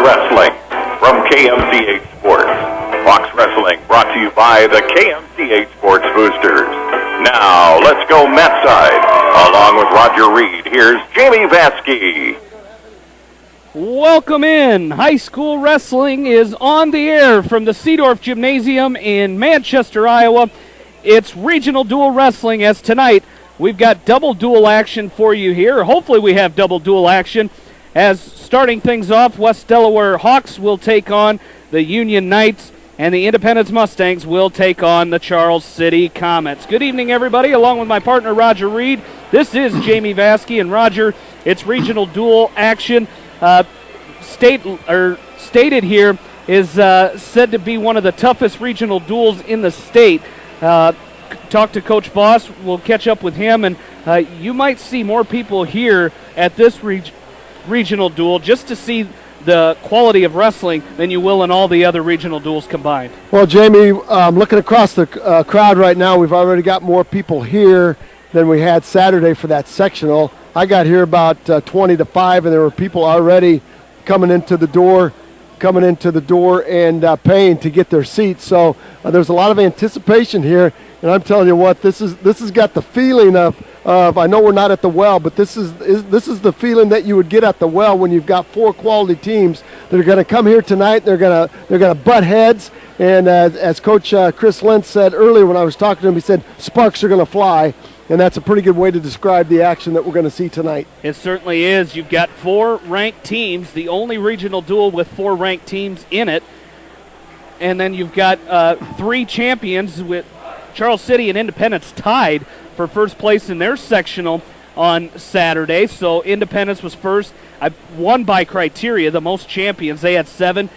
Wrestling from KMCH Sports. Fox Wrestling brought to you by the KMCH Sports Boosters. Now, let's go Met side. Along with Roger Reed, here's Jamie Vasky. Welcome in. High school wrestling is on the air from the Seedorf Gymnasium in Manchester, Iowa. It's regional dual wrestling, as tonight we've got double dual action for you here. Hopefully we have double dual action, as starting things off, West Delaware Hawks will take on the Union Knights, and the Independence Mustangs will take on the Charles City Comets. Good evening, everybody. Along with my partner, Roger Reed, this is Jamie Vasky. And Roger, it's regional dual action. Stated here is said to be one of the toughest regional duels in the state. Talk to Coach Voss. We'll catch up with him, and you might see more people here at this regional duel just to see the quality of wrestling than you will in all the other regional duels combined. Well, Jamie, looking across the crowd right now, we've already got more people here than we had Saturday for that sectional. I got here about 20 to 5, and there were people already coming into the door and paying to get their seats. So there's a lot of anticipation here, and I'm telling you what, this has got the feeling of I know we're not at the Well, but this is the feeling that you would get at the Well when you've got four quality teams that are going to come here tonight. They're going to butt heads, and as Coach Chris Lentz said earlier when I was talking to him, he said sparks are going to fly. And that's a pretty good way to describe the action that we're going to see tonight. It certainly is. You've got four ranked teams, the only regional duel with four ranked teams in it. And then you've got three champions with Charles City and Independence tied for first place in their sectional on Saturday. So Independence was first, won by criteria, the most champions. They had 7.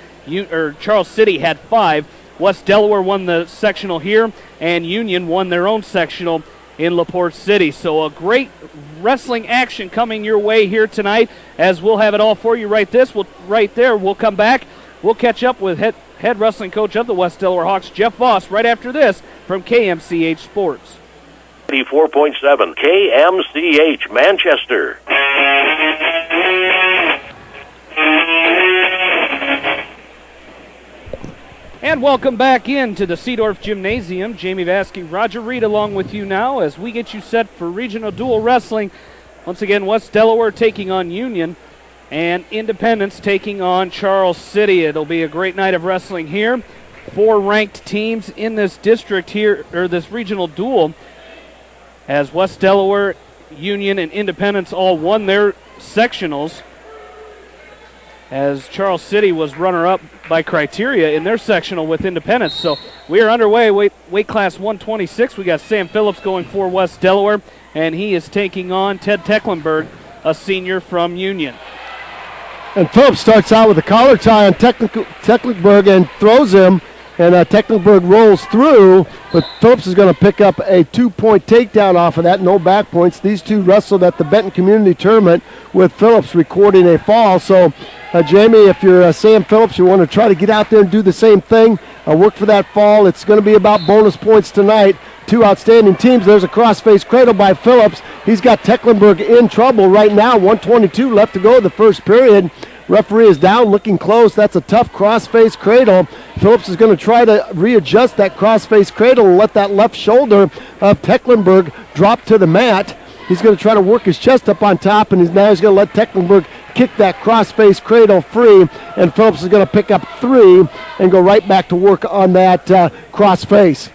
Charles City had 5. West Delaware won the sectional here, and Union won their own sectional in LaPorte City. So a great wrestling action coming your way here tonight, as we'll have it all for you right there. We'll come back. We'll catch up with head wrestling coach of the West Delaware Hawks, Jeff Voss, right after this from KMCH Sports. 84.7 KMCH Manchester. And welcome back into the Seedorf Gymnasium. Jamie Vasky, Roger Reed along with you now as we get you set for regional dual wrestling. Once again, West Delaware taking on Union and Independence taking on Charles City. It'll be a great night of wrestling here. 4 ranked teams in this district here, or this regional duel, as West Delaware, Union, and Independence all won their sectionals, as Charles City was runner-up by criteria in their sectional with Independence. So we are underway, weight class 126. We got Sam Phillips going for West Delaware, and he is taking on Ted Tecklenburg, a senior from Union. And Phillips starts out with a collar tie on Tecklenburg and throws him, and Tecklenburg rolls through, but Phillips is going to pick up a 2-point takedown off of that, no back points. These two wrestled at the Benton Community Tournament with Phillips recording a fall. So, Jamie, if you're Sam Phillips, you want to try to get out there and do the same thing, work for that fall. It's going to be about bonus points tonight. 2 outstanding teams. There's a cross-face cradle by Phillips. He's got Tecklenburg in trouble right now. 1:22 left to go in the first period. Referee is down, looking close. That's a tough cross-face cradle. Phillips is going to try to readjust that cross-face cradle and let that left shoulder of Tecklenburg drop to the mat. He's going to try to work his chest up on top, and now he's going to let Tecklenburg kick that cross-face cradle free, and Phillips is going to pick up 3 and go right back to work on that cross-face.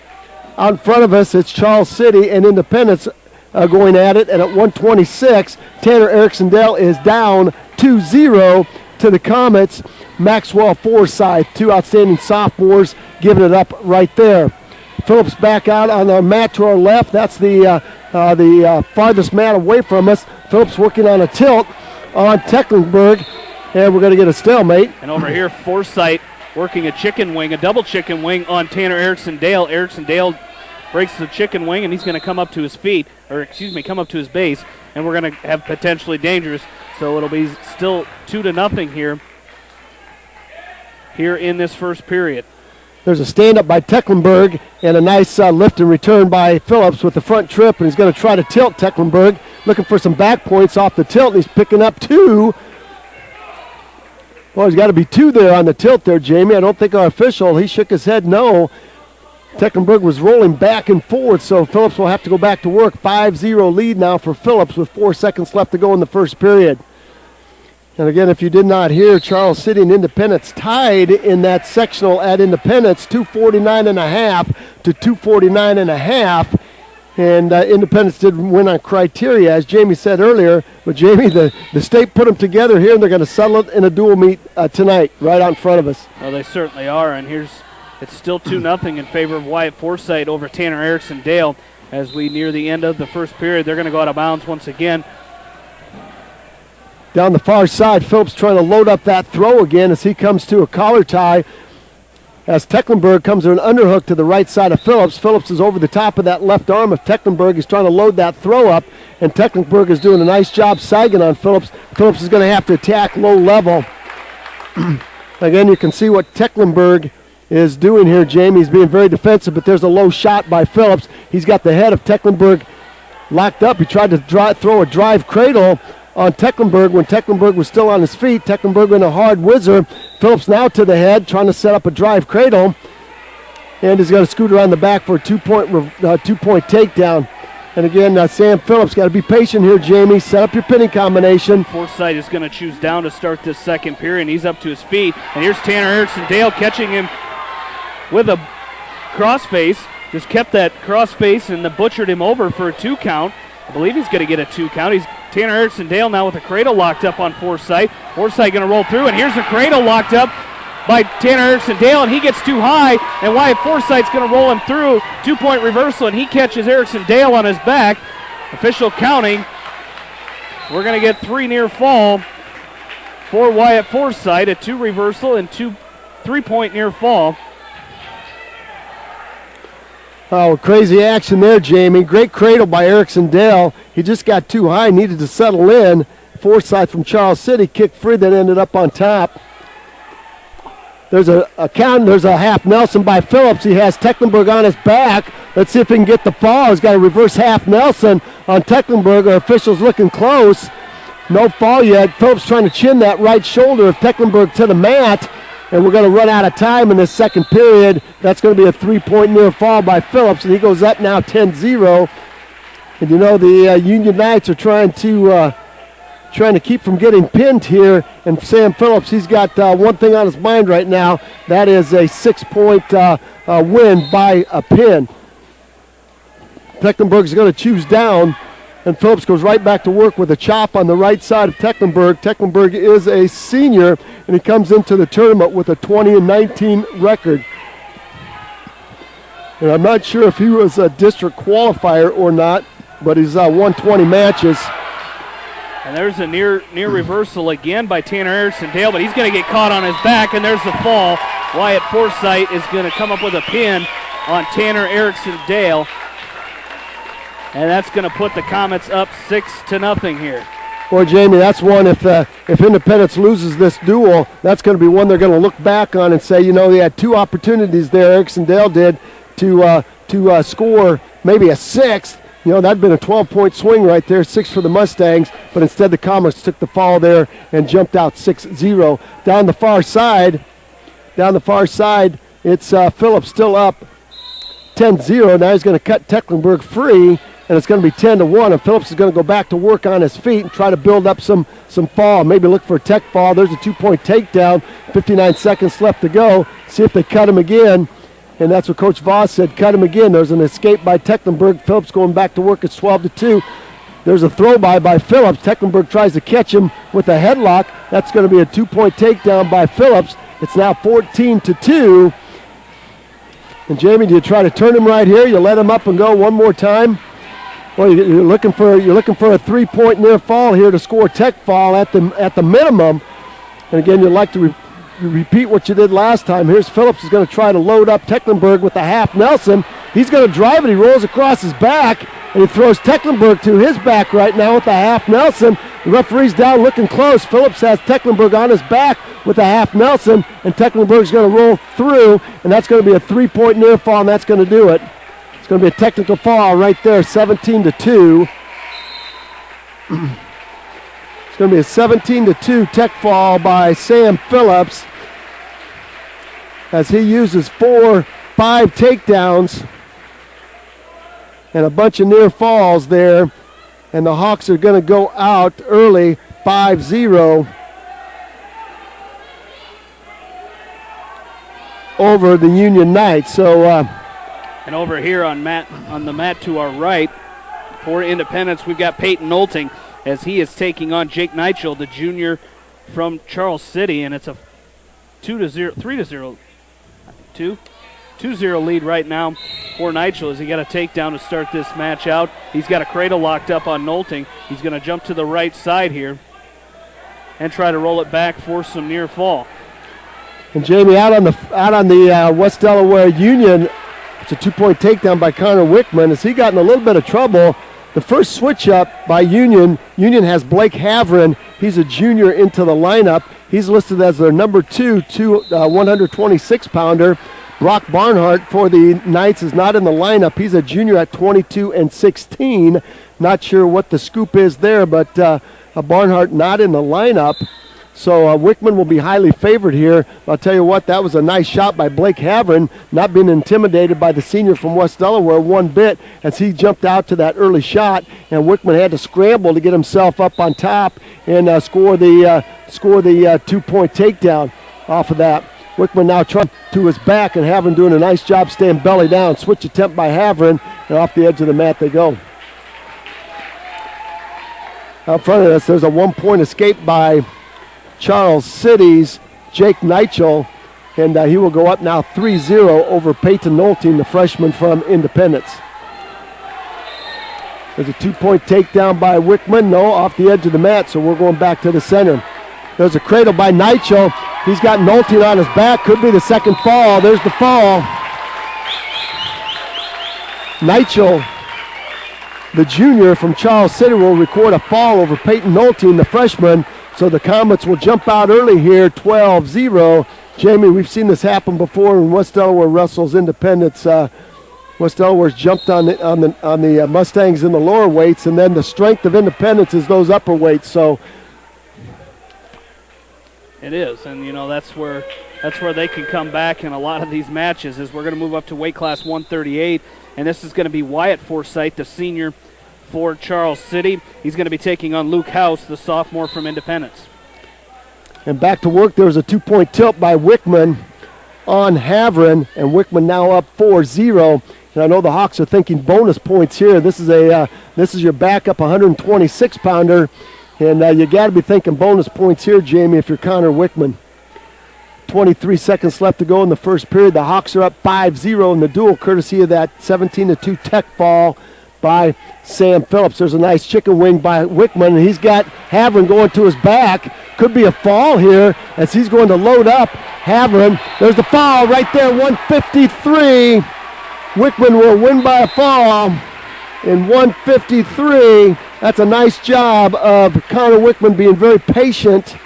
Out in front of us, it's Charles City and Independence going at it, and at 1:26, Tanner Erickson-Dale is down 2-0 to the Comets. Maxwell Forsyth, 2 outstanding sophomores, giving it up right there. Phillips back out on the mat to our left. That's the farthest mat away from us. Phillips working on a tilt on Tecklenburg, and we're going to get a stalemate. And over here, Forsyth working a double chicken wing on Tanner Erickson-Dale. Erickson-Dale breaks the chicken wing, and he's going to come up to his base, and we're going to have potentially dangerous. So it'll be still 2-0 here in this first period. There's a stand-up by Tecklenburg and a nice lift and return by Phillips with the front trip, and he's going to try to tilt Tecklenburg, looking for some back points off the tilt, and he's picking up 2. Well, there's got to be 2 there on the tilt there, Jamie. I don't think our official, he shook his head no. Tecklenburg was rolling back and forth, so Phillips will have to go back to work. 5-0 lead now for Phillips with 4 seconds left to go in the first period. And again, if you did not hear, Charles City and Independence tied in that sectional at Independence, 249.5 to 249.5. And Independence did win on criteria, as Jamie said earlier. But Jamie, the state put them together here, and they're going to settle it in a dual meet tonight, right out in front of us. Well, they certainly are, and it's still 2-0 in favor of Wyatt Forsythe over Tanner Erickson Dale. As we near the end of the first period, they're going to go out of bounds once again. Down the far side, Phillips trying to load up that throw again as he comes to a collar tie. As Tecklenburg comes to an underhook to the right side of Phillips. Phillips is over the top of that left arm of Tecklenburg. He's trying to load that throw up, and Tecklenburg is doing a nice job sagging on Phillips. Phillips is going to have to attack low level. Again, you can see what Tecklenburg is doing here, Jamie. He's being very defensive, but there's a low shot by Phillips. He's got the head of Tecklenburg locked up. He tried to throw a drive cradle on Tecklenburg when Tecklenburg was still on his feet. Tecklenburg in a hard whizzer. Phillips now to the head, trying to set up a drive cradle. And he's got to scoot around the back for a two-point takedown. And again, Sam Phillips got to be patient here, Jamie. Set up your pinning combination. Forsythe is going to choose down to start this second period, and he's up to his feet. And here's Tanner Erickson Dale catching him with a crossface. Just kept that crossface and butchered him over for a 2 count. I believe he's going to get a 2 count. He's Tanner Erickson Dale now with a cradle locked up on Forsythe. Forsythe going to roll through, and here's the cradle locked up by Tanner Erickson Dale, and he gets too high, and Wyatt Forsythe's going to roll him through. 2-point reversal, and he catches Erickson Dale on his back. Official counting. We're going to get 3 near fall for Wyatt Forsythe, a 2 reversal and 3-point near fall. Oh, crazy action there, Jamie. Great cradle by Erickson Dale. He just got too high, needed to settle in. Forsythe from Charles City kicked free, that ended up on top. There's a count. There's a half Nelson by Phillips. He has Tecklenburg on his back. Let's see if he can get the fall. He's got a reverse half Nelson on Tecklenburg. Our officials looking close. No fall yet. Phillips trying to chin that right shoulder of Tecklenburg to the mat. And we're going to run out of time in this second period. That's going to be a 3-point near fall by Phillips, and he goes up now 10-0. And you know the Union Knights are trying to keep from getting pinned here. And Sam Phillips, he's got one thing on his mind right now. That is a 6-point win by a pin. Tecklenburg is going to choose down, and Phillips goes right back to work with a chop on the right side of Tecklenburg. Tecklenburg is a senior, and he comes into the tournament with a 20-19 record. And I'm not sure if he was a district qualifier or not, but he's won 20 matches. And there's a near reversal again by Tanner Erickson Dale, but he's going to get caught on his back, and there's the fall. Wyatt Forsythe is going to come up with a pin on Tanner Erickson Dale. And that's going to put the Comets up 6-0 here. Boy, Jamie, that's one, if Independence loses this duel, that's going to be one they're going to look back on and say, you know, they had 2 opportunities there, Erickson Dale did, to score maybe a 6th. You know, that'd been a 12-point swing right there, 6 for the Mustangs, but instead the Comets took the fall there and jumped out 6-0. Down the far side, it's Phillips still up 10-0. Now he's going to cut Tecklenburg free, and it's going to be 10-1, and Phillips is going to go back to work on his feet and try to build up some fall, maybe look for a tech fall. There's a 2-point takedown, 59 seconds left to go. See if they cut him again, and that's what Coach Voss said, cut him again. There's an escape by Tecklenburg. Phillips going back to work. It's 12-2. There's a throw by Phillips. Tecklenburg tries to catch him with a headlock. That's going to be a 2-point takedown by Phillips. It's now 14-2. And Jamie, do you try to turn him right here? You let him up and go one more time? Well, you're looking for a 3-point near fall here to score tech fall at the minimum. And again, you'd like to repeat what you did last time. Here's Phillips is going to try to load up Tecklenburg with a half Nelson. He's going to drive it. He rolls across his back, and he throws Tecklenburg to his back right now with a half Nelson. The referee's down looking close. Phillips has Tecklenburg on his back with a half Nelson, and Tecklenburg's going to roll through, and that's going to be a 3-point near fall, and that's going to do it. It's going to be a technical foul right there, 17-2. It's going to be a 17-2 tech fall by Sam Phillips as he uses 4-5 takedowns and a bunch of near falls there. And the Hawks are going to go out early 5-0 over the Union Knights. So, and over here on the mat to our right for Independence, we've got Peyton Nolting as he is taking on Jake Nigel, the junior from Charles City, and it's a 2-0 lead right now for Nigel as he got a takedown to start this match out. He's got a cradle locked up on Nolting. He's going to jump to the right side here and try to roll it back for some near fall. And Jamie, out on the West Delaware Union, it's a 2-point takedown by Connor Wickman as he got in a little bit of trouble. The first switch up by Union has Blake Havrin. He's a junior into the lineup. He's listed as their number 2 126-pounder. Brock Barnhart for the Knights is not in the lineup. He's a junior at 22 and 16. Not sure what the scoop is there, but Barnhart not in the lineup. So Wickman will be highly favored here. I'll tell you what, that was a nice shot by Blake Havrin, not being intimidated by the senior from West Delaware one bit as he jumped out to that early shot, and Wickman had to scramble to get himself up on top and score the 2-point takedown off of that. Wickman now trying to his back, and Havrin doing a nice job staying belly down. Switch attempt by Havrin, and off the edge of the mat they go. Out front of us, there's a 1-point escape by Charles City's Jake Nigel, and he will go up now 3-0 over Peyton Nolting, the freshman from Independence. There's a 2-point takedown by Wickman, no, off the edge of the mat, so we're going back to the center. There's a cradle by Nigel. He's got Nolting on his back, could be the second fall. There's the fall. Nigel, the junior from Charles City, will record a fall over Peyton Nolting, the freshman. So the Comets will jump out early here, 12-0. Jamie, we've seen this happen before when West Delaware wrestles Independence. West Delaware's jumped on the Mustangs in the lower weights, and then the strength of Independence is those upper weights. So it is, and that's where they can come back in a lot of these matches. As we're going to move up to weight class 138, and this is going to be Wyatt Forsythe, the senior for Charles City. He's going to be taking on Luke House, the sophomore from Independence. And back to work, there was a 2-point tilt by Wickman on Havrin, and Wickman now up 4-0. And I know the Hawks are thinking bonus points here. This is your backup 126-pounder, and you got to be thinking bonus points here, Jamie, if you're Connor Wickman. 23 seconds left to go in the first period. The Hawks are up 5-0 in the duel, courtesy of that 17-2 tech fall by Sam Phillips. There's a nice chicken wing by Wickman, and he's got Havrin going to his back. Could be a fall here as he's going to load up Havrin. There's the fall right there, 153. Wickman will win by a fall in 153. That's a nice job of Connor Wickman being very patient.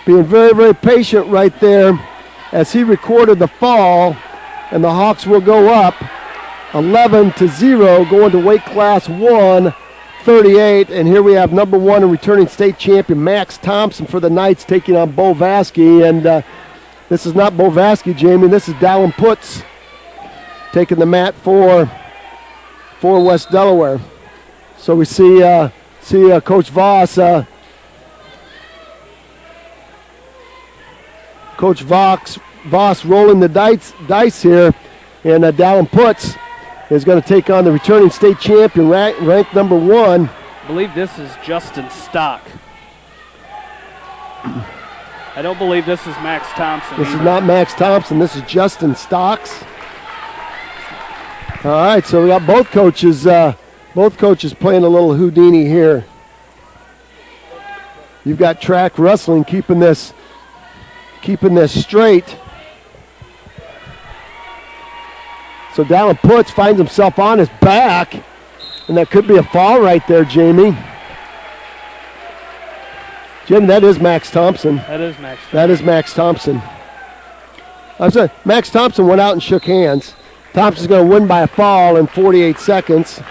Being very, very patient right there as he recorded the fall, and the Hawks will go up 11-0, going to weight class 138. And here we have number 1 and returning state champion Max Thompson for the Knights taking on Bo Vasky. And this is not Bo Vasky, Jamie. This is Dallin Putz taking the mat for West Delaware. So we see Coach Voss. Coach Voss rolling the dice here, and Dallin Putz is going to take on the returning state champion, ranked number 1. I believe this is Justin Stock. I don't believe this is Max Thompson. This is not Max Thompson. This is Justin Stocks. All right, so we got both coaches playing a little Houdini here. You've got track wrestling keeping this straight. So Dallin Putz finds himself on his back, and that could be a fall right there, Jamie. Jim, that is Max Thompson. That is Max Thompson. That is Max Thompson. I said Max Thompson went out and shook hands. Thompson's going to win by a fall in 48 seconds.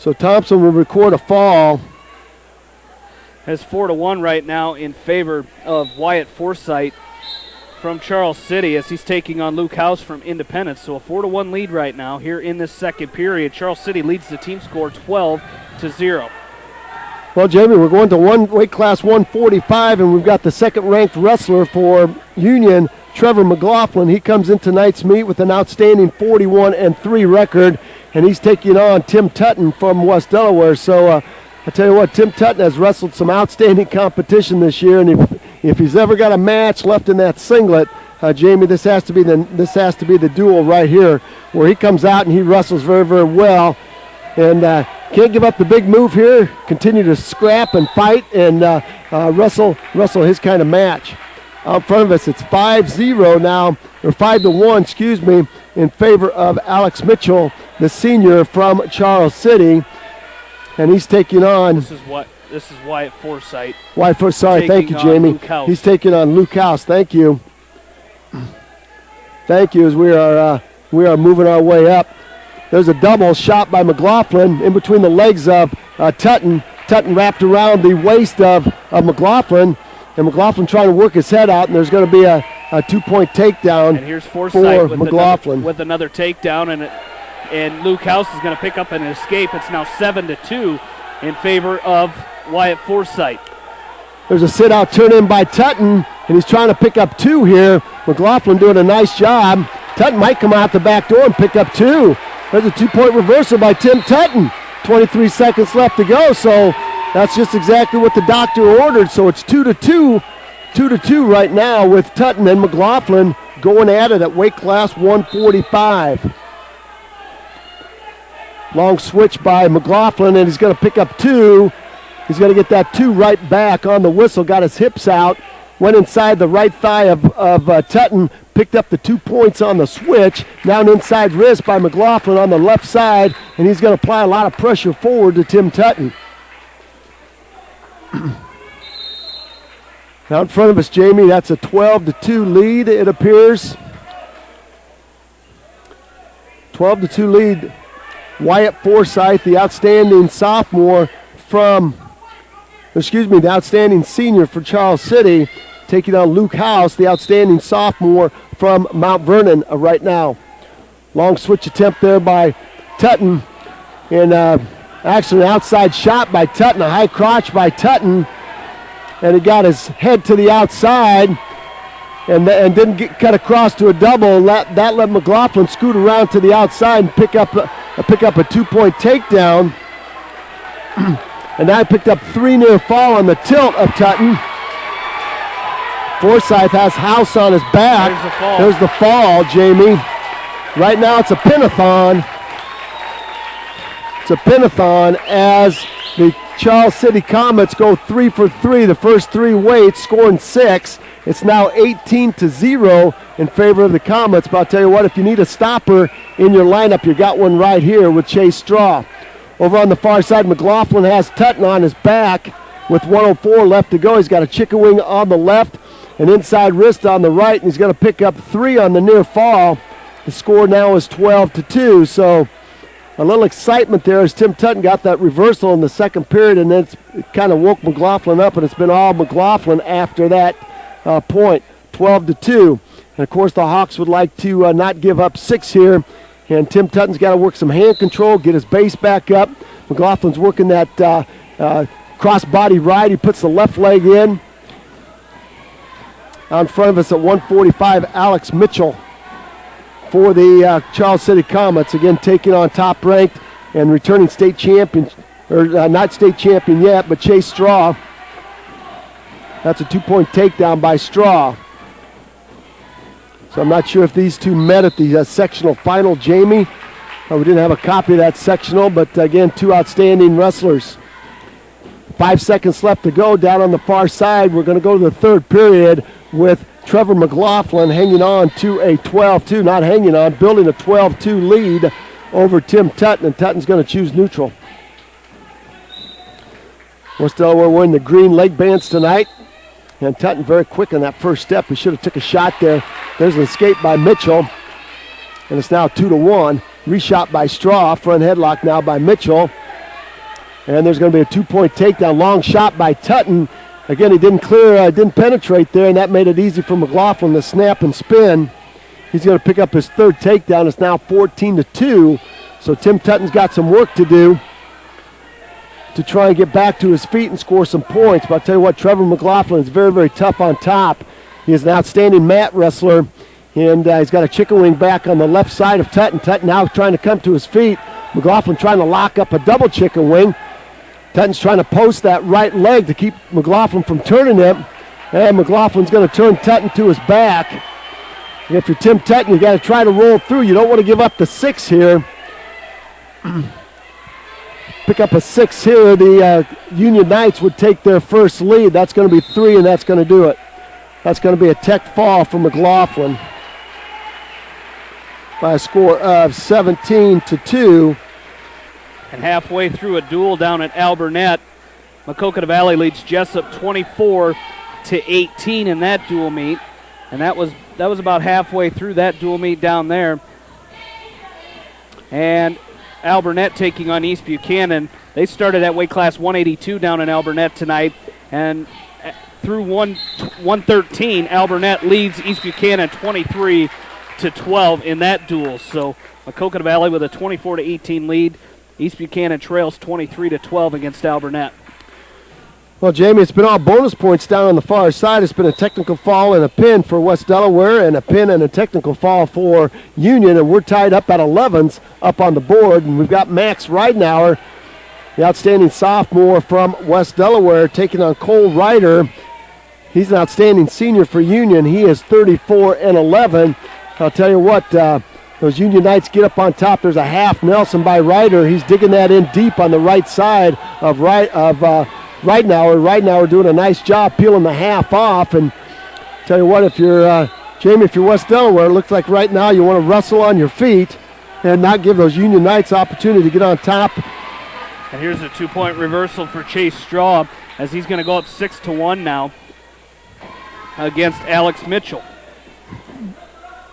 So Thompson will record a fall. Has 4-1 right now in favor of Wyatt Forsythe from Charles City as he's taking on Luke House from Independence. So a 4-1 lead right now here in this second period. Charles City leads the team score 12-0. Well, Jamie, we're going to weight class 145, and we've got the second-ranked wrestler for Union, Trevor McLaughlin. He comes in tonight's meet with an outstanding 41-3 record, and he's taking on Tim Tutton from West Delaware. So I tell you what, Tim Tutton has wrestled some outstanding competition this year, and if he's ever got a match left in that singlet, Jamie, this has to be the duel right here, where he comes out and he wrestles very, very well, and can't give up the big move here. Continue to scrap and fight and wrestle his kind of match. Out in front of us, it's 5-0 now, or 5-1, excuse me, in favor of Alex Mitchell, the senior from Charles City. And he's taking on. This is Wyatt Forsythe. Wyatt Forsythe, thank you, Jamie. He's taking on Luke House. Thank you. Thank you. As we are moving our way up. There's a double shot by McLaughlin in between the legs of Tutton. Tutton wrapped around the waist of McLaughlin, and McLaughlin trying to work his head out. And there's going to be a 2-point takedown. And here's Forsythe for McLaughlin with another takedown, and Luke House is going to pick up an escape. It's now 7-2 in favor of Wyatt Forsythe. There's a sit-out turn-in by Tutton, and he's trying to pick up 2 here. McLaughlin doing a nice job. Tutton might come out the back door and pick up 2. There's a 2-point reversal by Tim Tutton. 23 seconds left to go, so that's just exactly what the doctor ordered. So it's 2-2, 2-2 right now with Tutton and McLaughlin going at it at weight class 145. Long switch by McLaughlin, and he's going to pick up 2. He's going to get that 2 right back on the whistle. Got his hips out. Went inside the right thigh of Tutton. Picked up the 2 points on the switch. Now an inside wrist by McLaughlin on the left side, and he's going to apply a lot of pressure forward to Tim Tutton. Now in front of us, Jamie, that's a 12-2 lead, it appears. 12-2 lead. Wyatt Forsythe, the outstanding the outstanding senior for Charles City, taking on Luke House, the outstanding sophomore from Mount Vernon right now. Long switch attempt there by Tutton, and actually an outside shot by Tutton, a high crotch by Tutton, and he got his head to the outside and didn't cut across to a double. That let McLaughlin scoot around to the outside and pick up a 2-point takedown. And now he picked up 3 near fall on the tilt of Tutton. Forsythe has House on his back. There's the fall, Jamie. Right now it's a pin-a-thon. It's a pin-a-thon as the Charles City Comets go 3 for 3, the first 3 weights, scoring 6. It's now 18-0 in favor of the Comets. But I'll tell you what, if you need a stopper in your lineup, you got one right here with Chase Straw. Over on the far side, McLaughlin has Tutton on his back with 1:04 left to go. He's got a chicken wing on the left, an inside wrist on the right, and he's going to pick up 3 on the near fall. The score now is 12-2, so a little excitement there as Tim Tutton got that reversal in the second period, and then it kind of woke McLaughlin up, and it's been all McLaughlin after that point, 12-2. And, of course, the Hawks would like to not give up 6 here, and Tim Tutton's got to work some hand control, get his base back up. McLaughlin's working that cross-body ride. He puts the left leg in. Out in front of us at 145, Alex Mitchell for the Charles City Comets, again taking on top-ranked and returning state champion, or not state champion yet, but Chase Straw. That's a 2-point takedown by Straw. So I'm not sure if these two met at the sectional final, Jamie. We didn't have a copy of that sectional, but again, 2 outstanding wrestlers. 5 seconds left to go down on the far side. We're going to go to the third period with Trevor McLaughlin hanging on to a 12-2, not hanging on, building a 12-2 lead over Tim Tutton, and Tutton's going to choose neutral. West Delaware wearing the green leg bands tonight, and Tutton very quick on that first step. He should have took a shot there. There's an escape by Mitchell, and it's now 2-1. Reshot by Straw, front headlock now by Mitchell. And there's going to be a 2-point takedown. Long shot by Tutton. Again, he didn't didn't penetrate there, and that made it easy for McLaughlin to snap and spin. He's going to pick up his third takedown. It's now 14-2. So Tim Tutton's got some work to do to try and get back to his feet and score some points. But I'll tell you what, Trevor McLaughlin is very, very tough on top. He is an outstanding mat wrestler, and he's got a chicken wing back on the left side of Tutton. Tutton now trying to come to his feet. McLaughlin trying to lock up a double chicken wing. Tutton's trying to post that right leg to keep McLaughlin from turning him. And McLaughlin's going to turn Tutton to his back. If you're Tim Tutton, you got to try to roll through. You don't want to give up the 6 here. Pick up a 6 here. The Union Knights would take their first lead. That's going to be 3, and that's going to do it. That's going to be a tech fall for McLaughlin by a score of 17-2. And halfway through a duel down at Alburnett, Maquoketa Valley leads Jessup 24-18 in that dual meet. And that was about halfway through that dual meet down there. And Alburnett taking on East Buchanan. They started at weight class 182 down in Alburnett tonight. And through 113, Alburnett leads East Buchanan 23-12 in that duel. So Maquoketa Valley with a 24-18 lead. East Buchanan trails 23-12 against Alburnett. Well, Jamie, it's been all bonus points down on the far side. It's been a technical fall and a pin for West Delaware, and a pin and a technical fall for Union, and we're tied up at 11s up on the board. And we've got Max Ridenauer, the outstanding sophomore from West Delaware, taking on Cole Ryder. He's an outstanding senior for Union. He is 34-11. I'll tell you what, those Union Knights get up on top. There's a half Nelson by Ryder. He's digging that in deep on the right side of Ridenauer. Ridenauer doing a nice job peeling the half off. And tell you what, if you're Jamie, if you're West Delaware, it looks like right now you want to wrestle on your feet and not give those Union Knights opportunity to get on top. And here's a 2-point reversal for Chase Straw as he's going to go up 6-1 now against Alex Mitchell.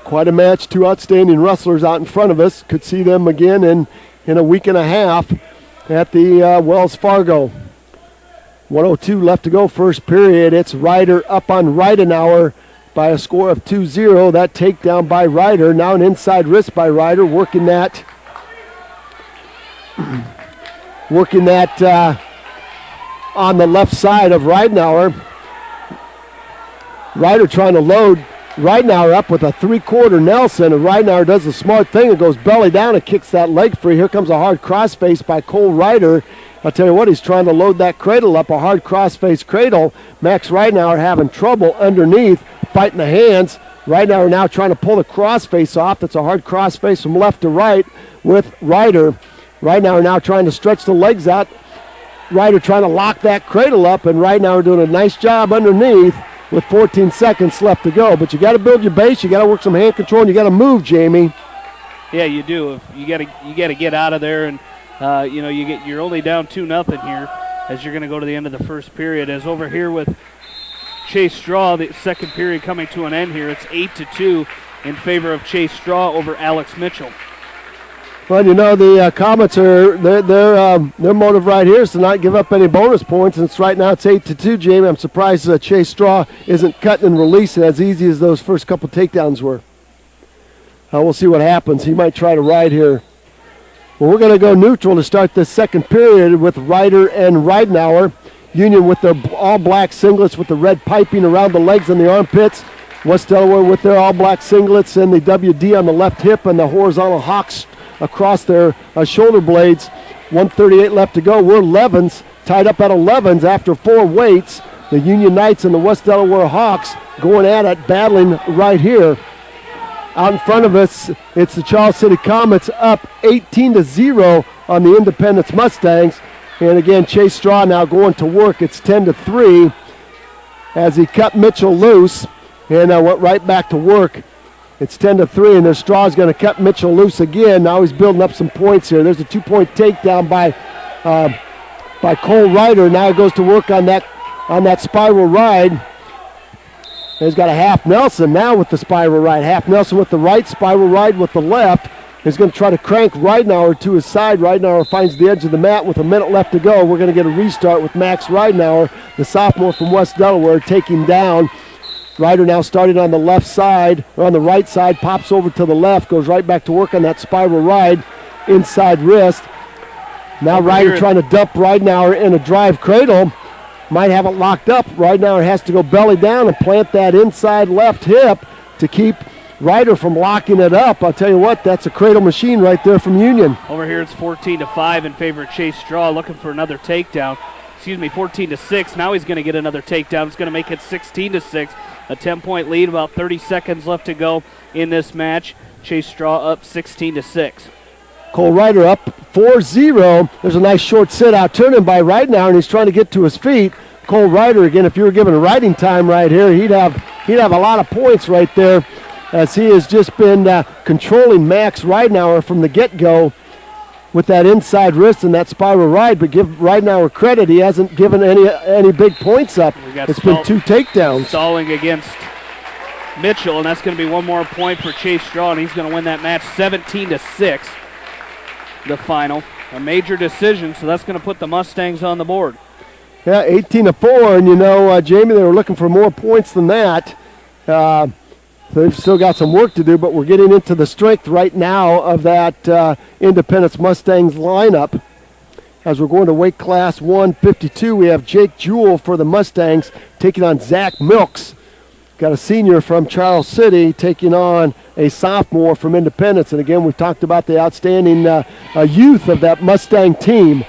Quite a match. Two outstanding wrestlers out in front of us. Could see them again in a week and a half at the Wells Fargo. 1:02 left to go, first period. It's Ryder up on Ridenauer by a score of 2-0. That takedown by Ryder. Now an inside wrist by Ryder, working that on the left side of Ridenauer. Ryder trying to load Ridenauer up with a 3/4 Nelson, and Ridenauer does the smart thing and goes belly down and kicks that leg free. Here comes a hard crossface by Cole Ryder. I'll tell you what, he's trying to load that cradle up, a hard crossface cradle. Max Ridenauer having trouble underneath, fighting the hands. Ridenauer now trying to pull the crossface off. That's a hard crossface from left to right with Ryder. Ridenauer now trying to stretch the legs out. Ryder trying to lock that cradle up, and Ridenauer doing a nice job underneath with 14 seconds left to go. But you got to build your base, you got to work some hand control, and you got to move, Jamie. Yeah, you do. You got to get out of there, and you're only down 2-0 here as you're going to go to the end of the first period. As over here with Chase Straw, the second period coming to an end here. It's 8-2 in favor of Chase Straw over Alex Mitchell. Well, the Comets are their motive right here is to not give up any bonus points, and it's right now it's 8-2, Jamie. I'm surprised Chase Straw isn't cutting and releasing as easy as those first couple takedowns were. We'll see what happens. He might try to ride here. Well, we're going to go neutral to start this second period with Ryder and Ridenauer. Union with their all-black singlets with the red piping around the legs and the armpits. West Delaware with their all-black singlets and the WD on the left hip and the horizontal hawks across their shoulder blades. 1:38 left to go. We're 11s, tied up at 11s after 4 weights. The Union Knights and the West Delaware Hawks going at it, battling right here. Out in front of us, it's the Charles City Comets up 18-0 on the Independence Mustangs. And again, Chase Straw now going to work. It's 10-3 as he cut Mitchell loose and went right back to work. It's 10-3, and the Straw's going to cut Mitchell loose again. Now he's building up some points here. There's a 2-point takedown by Cole Ryder. Now he goes to work on that spiral ride. And he's got a half Nelson now with the spiral ride. Half Nelson with the right, spiral ride with the left. He's going to try to crank Ridenauer to his side. Ridenauer finds the edge of the mat with a minute left to go. We're going to get a restart with Max Ridenauer, the sophomore from West Delaware, taking down. Ryder now started on the left side, or on the right side, pops over to the left, goes right back to work on that spiral ride, inside wrist. Now Ryder trying to dump Ridenauer in a drive cradle. Might have it locked up. Ridenauer has to go belly down and plant that inside left hip to keep Ryder from locking it up. I'll tell you what, that's a cradle machine right there from Union. Over here it's 14-5 in favor of Chase Straw, looking for another takedown. 14-6. Now he's going to get another takedown. It's going to make it 16-6. A 10-point lead, about 30 seconds left to go in this match. Chase Straw up 16-6. Cole Ryder up 4-0. There's a nice short sit-out turn-in by Ridenauer, and he's trying to get to his feet. Cole Ryder, again, if you were given a riding time right here, he'd have a lot of points right there, as he has just been controlling Max Ridenauer from the get-go with that inside wrist and that spiral ride. But give Ridenauer credit, he hasn't given any big points up. It's been 2 takedowns. Stalling against Mitchell, and that's going to be one more point for Chase Straw, and he's going to win that match 17-6. The final. A major decision, so that's going to put the Mustangs on the board. Yeah, 18-4, and you know, Jamie, they were looking for more points than that. They've still got some work to do, but we're getting into the strength right now of that Independence Mustangs lineup. As we're going to weight class 152, we have Jake Jewell for the Mustangs taking on Zach Milks. Got a senior from Charles City taking on a sophomore from Independence. And again, we've talked about the outstanding youth of that Mustang team.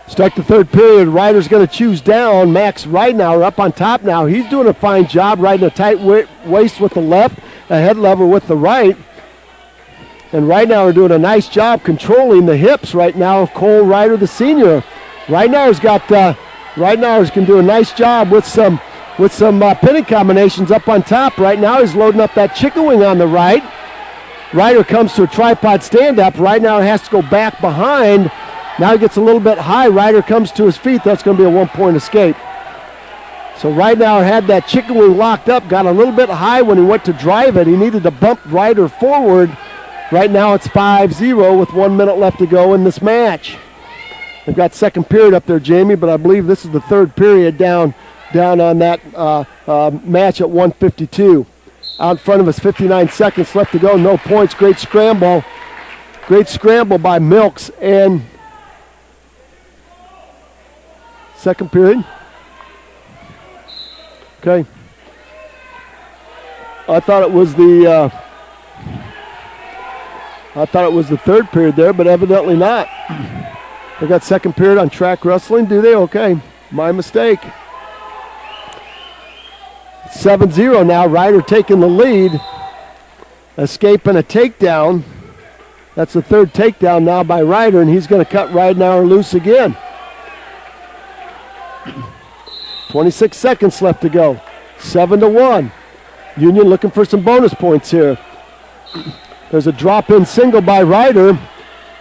Start the third period. Ryder's going to choose down. Max Ridenauer up on top now. He's doing a fine job riding a tight waist with the left, a head lever with the right. And Ridenauer doing a nice job controlling the hips right now of Cole Ryder, the senior. Ridenauer's can do a nice job with some pinning combinations up on top. Right now he's loading up that chicken wing on the right. Ryder comes to a tripod stand-up. Ridenauer has to go back behind. Now he gets a little bit high. Ryder comes to his feet. That's going to be a 1-point escape. So Ridenauer had that chicken wing locked up, got a little bit high when he went to drive it. He needed to bump Ryder forward. Right now it's 5-0 with 1 minute left to go in this match. They've got second period up there, Jamie, but I believe this is the third period down on that match at 152. Out in front of us, 59 seconds left to go. No points. Great scramble. Great scramble by Milks. And second period. Okay. I thought it was the third period there, but evidently not. They got second period on track wrestling, do they? Okay. My mistake. 7-0 now. Ryder taking the lead. Escaping a takedown. That's the third takedown now by Ryder, and he's going to cut Ridenauer loose again. 26 seconds left to go. 7-1. Union looking for some bonus points here. There's a drop-in single by Ryder,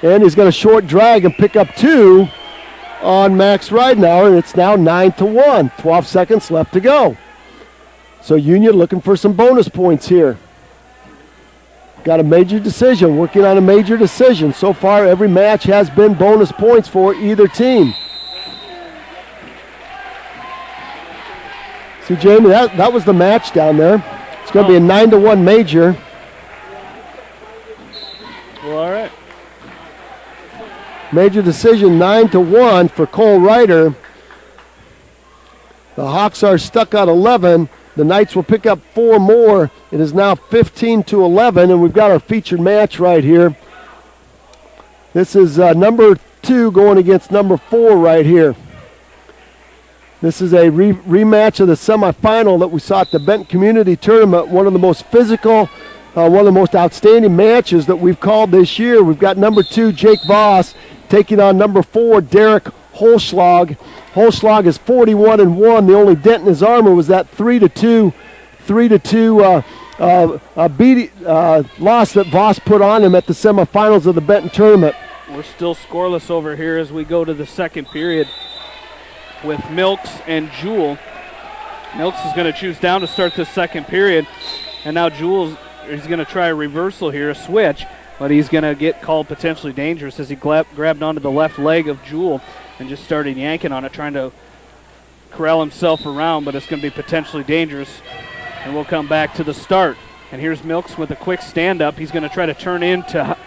and he's going to short drag and pick up 2 on Max Ridenauer, and it's now 9-1. 12 seconds left to go. So Union looking for some bonus points here. Got a major decision, working on a major decision. So far, every match has been bonus points for either team. See, Jamie, that was the match down there. It's going to be a 9-1 major. Well, all right. Major decision, 9-1 for Cole Ryder. The Hawks are stuck on 11. The Knights will pick up 4 more. It is now 15-11, and we've got our featured match right here. This is number 2 going against number 4 right here. This is a rematch of the semifinal that we saw at the Benton Community Tournament, one of the most physical, one of the most outstanding matches that we've called this year. We've got number 2, Jake Voss, taking on number 4, Derek Holschlag. Holschlag is 41-1. The only dent in his armor was that 3-2 loss that Voss put on him at the semifinals of the Benton tournament. We're still scoreless over here as we go to the second period with Milks and Jewell. Milks is going to choose down to start the second period, and now Jewell he's going to try a reversal here, a switch, but he's going to get called potentially dangerous as he grabbed onto the left leg of Jewell and just started yanking on it, trying to corral himself around, but it's going to be potentially dangerous. And we'll come back to the start. And here's Milks with a quick stand-up. He's going to try to turn into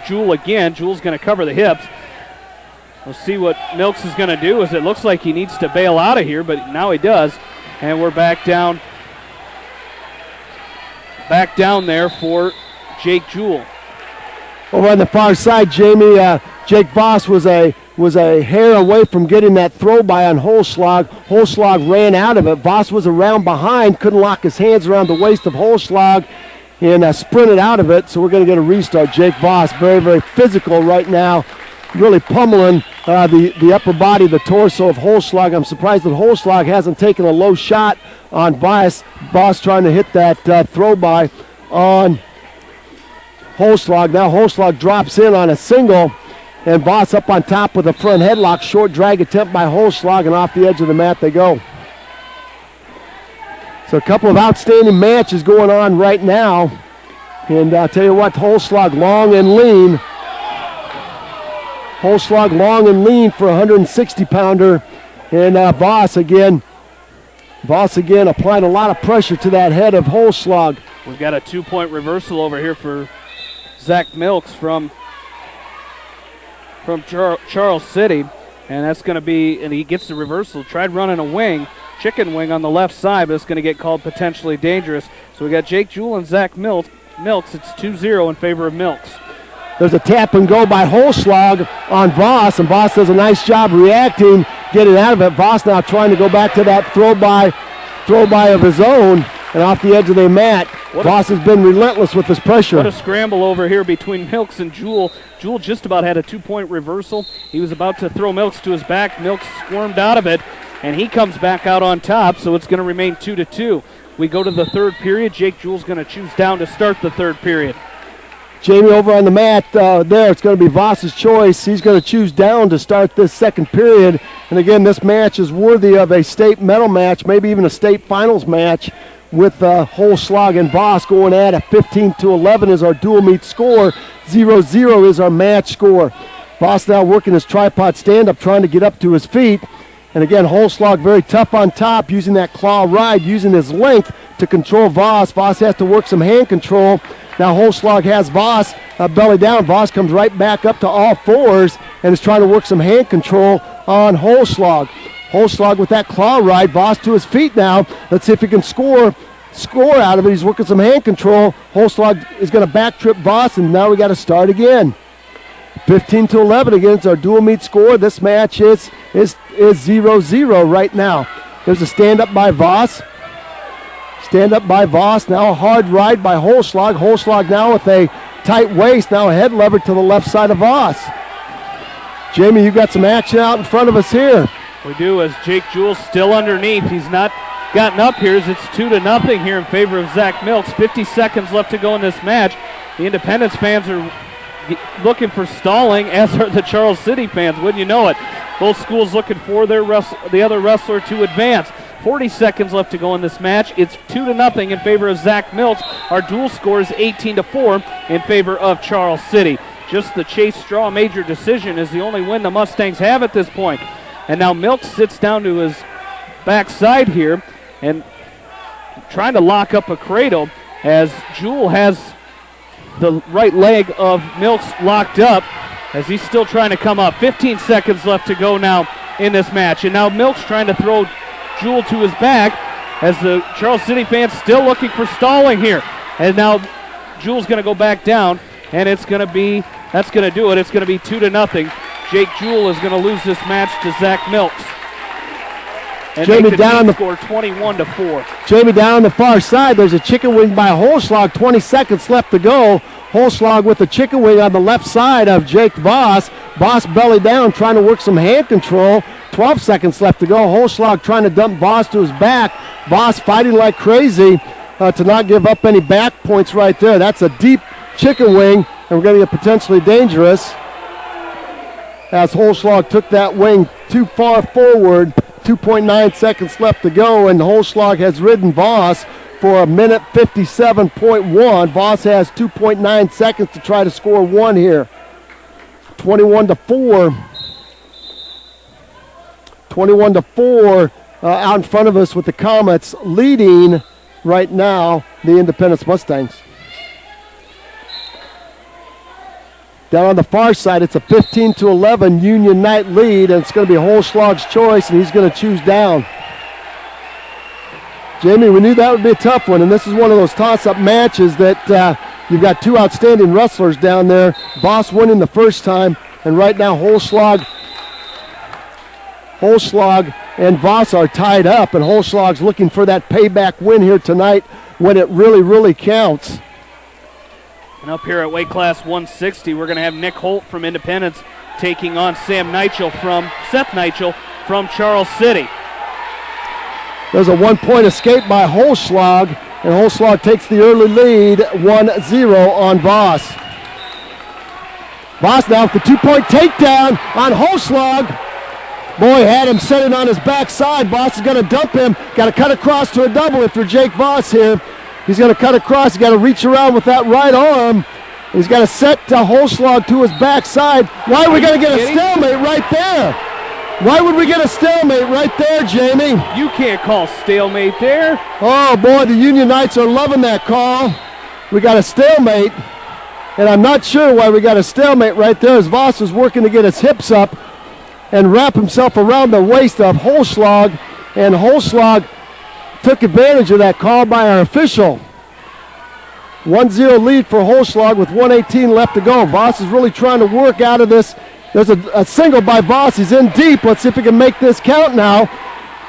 Jewell again. Jewell's going to cover the hips. We'll see what Milks is going to do, as it looks like he needs to bail out of here, but now he does. And we're back down there for Jake Jewell. Over on the far side, Jamie, Jake Voss was a hair away from getting that throw by on Holschlag. Holschlag ran out of it. Voss was around behind, couldn't lock his hands around the waist of Holschlag, and sprinted out of it. So we're going to get a restart. Jake Voss, very, very physical right now, really pummeling the upper body, the torso of Holschlag. I'm surprised that Holschlag hasn't taken a low shot on Voss. Voss trying to hit that throw by on Holschlag. Now Holschlag drops in on a single, and Voss up on top with a front headlock. Short drag attempt by Holschlag, and off the edge of the mat they go. So a couple of outstanding matches going on right now. And I'll tell you what, Holschlag long and lean. Holschlag long and lean for a 160-pounder. And Voss again applying a lot of pressure to that head of Holschlag. We've got a 2-point reversal over here for Zach Milks from Charles City, and that's going to be, and he gets the reversal. Tried running a wing, chicken wing on the left side, but it's going to get called potentially dangerous. So we got Jake Jewell and Zach Milks. It's 2-0 in favor of Milks. There's a tap and go by Holschlag on Voss, and Voss does a nice job reacting, getting out of it. Voss now trying to go back to that throw by of his own, and off the edge of the mat. Voss has been relentless with his pressure. What a scramble over here between Milks and Jewell. Jewell just about had a 2-point reversal. He was about to throw Milks to his back. Milks squirmed out of it, and he comes back out on top, so it's going to remain 2-2. We go to the third period. Jake Jewell's going to choose down to start the third period. Jamie, over on the mat there, it's going to be Voss's choice. He's going to choose down to start this second period. And again, this match is worthy of a state medal match, maybe even a state finals match, with Holschlag and Voss going at it. 15-11 is our dual meet score. 0-0 is our match score. Voss now working his tripod stand-up, trying to get up to his feet. And again, Holschlag very tough on top, using that claw ride, using his length to control Voss. Voss has to work some hand control. Now Holschlag has Voss belly down. Voss comes right back up to all fours and is trying to work some hand control on Holschlag. Holschlag with that claw ride. Voss to his feet now. Let's see if he can score out of it. He's working some hand control. Holschlag is going to backtrip Voss, and now we got to start again. 15-11 against our dual meet score. This match is 0-0 right now. There's a stand-up by Voss. Stand-up by Voss. Now a hard ride by Holschlag. Holschlag now with a tight waist. Now a head lever to the left side of Voss. Jamie, you've got some action out in front of us here. We do, as Jake Jewell still underneath. He's not gotten up here, as it's 2-0 here in favor of Zach Milks. 50 seconds left to go in this match. The Independence fans are looking for stalling, as are the Charles City fans. Wouldn't you know it? Both schools looking for the other wrestler to advance. 40 seconds left to go in this match. It's 2-0 in favor of Zach Milks. Our dual score is 18-4 in favor of Charles City. Just the Chase Straw major decision is the only win the Mustangs have at this point. And now Milks sits down to his backside here and trying to lock up a cradle, as Jewell has the right leg of Milks locked up as he's still trying to come up. 15 seconds left to go now in this match. And now Milks trying to throw Jewell to his back, as the Charles City fans still looking for stalling here. And now Jewell's going to go back down, and that's going to do it. It's going to be 2-0. Jake Jewell is going to lose this match to Zach Milks. And Jamie make down the score 21-4. Jamie down on the far side. There's a chicken wing by Holschlag. 20 seconds left to go. Holschlag with the chicken wing on the left side of Jake Voss. Voss belly down, trying to work some hand control. 12 seconds left to go. Holschlag trying to dump Voss to his back. Voss fighting like crazy to not give up any back points right there. That's a deep chicken wing, and we're going to get potentially dangerous, as Holschlag took that wing too far forward. 2.9 seconds left to go, and Holschlag has ridden Voss for a minute 57.1. Voss has 2.9 seconds to try to score one here. 21-4. 21-4 out in front of us with the Comets leading right now the Independence Mustangs. Down on the far side, it's a 15-11 Union Knight lead, and it's going to be Holschlag's choice, and he's going to choose down. Jamie, we knew that would be a tough one, and this is one of those toss-up matches that you've got two outstanding wrestlers down there. Voss winning the first time, and right now Holschlag and Voss are tied up, and Holschlag's looking for that payback win here tonight when it really, really counts. And up here at weight class 160, we're going to have Nick Holt from Independence taking on Seth Nigel from Charles City. There's a one-point escape by Holschlag, and Holschlag takes the early lead 1-0 on Voss. Voss now with the two-point takedown on Holschlag. Boy, had him setting on his backside. Voss is going to dump him. Got to cut across to a double if you're Jake Voss here. He's going to cut across. He's got to reach around with that right arm. He's got to set Holschlag to his backside. Why are we going to get a stalemate right there? Why would we get a stalemate right there, Jamie? You can't call stalemate there. Oh, boy, the Union Knights are loving that call. We got a stalemate, and I'm not sure why we got a stalemate right there as Voss was working to get his hips up and wrap himself around the waist of Holschlag, and Holschlag took advantage of that call by our official. 1-0 lead for Holschlag with 1:18 left to go. Voss is really trying to work out of this. There's a single by Voss. He's in deep. Let's see if he can make this count now.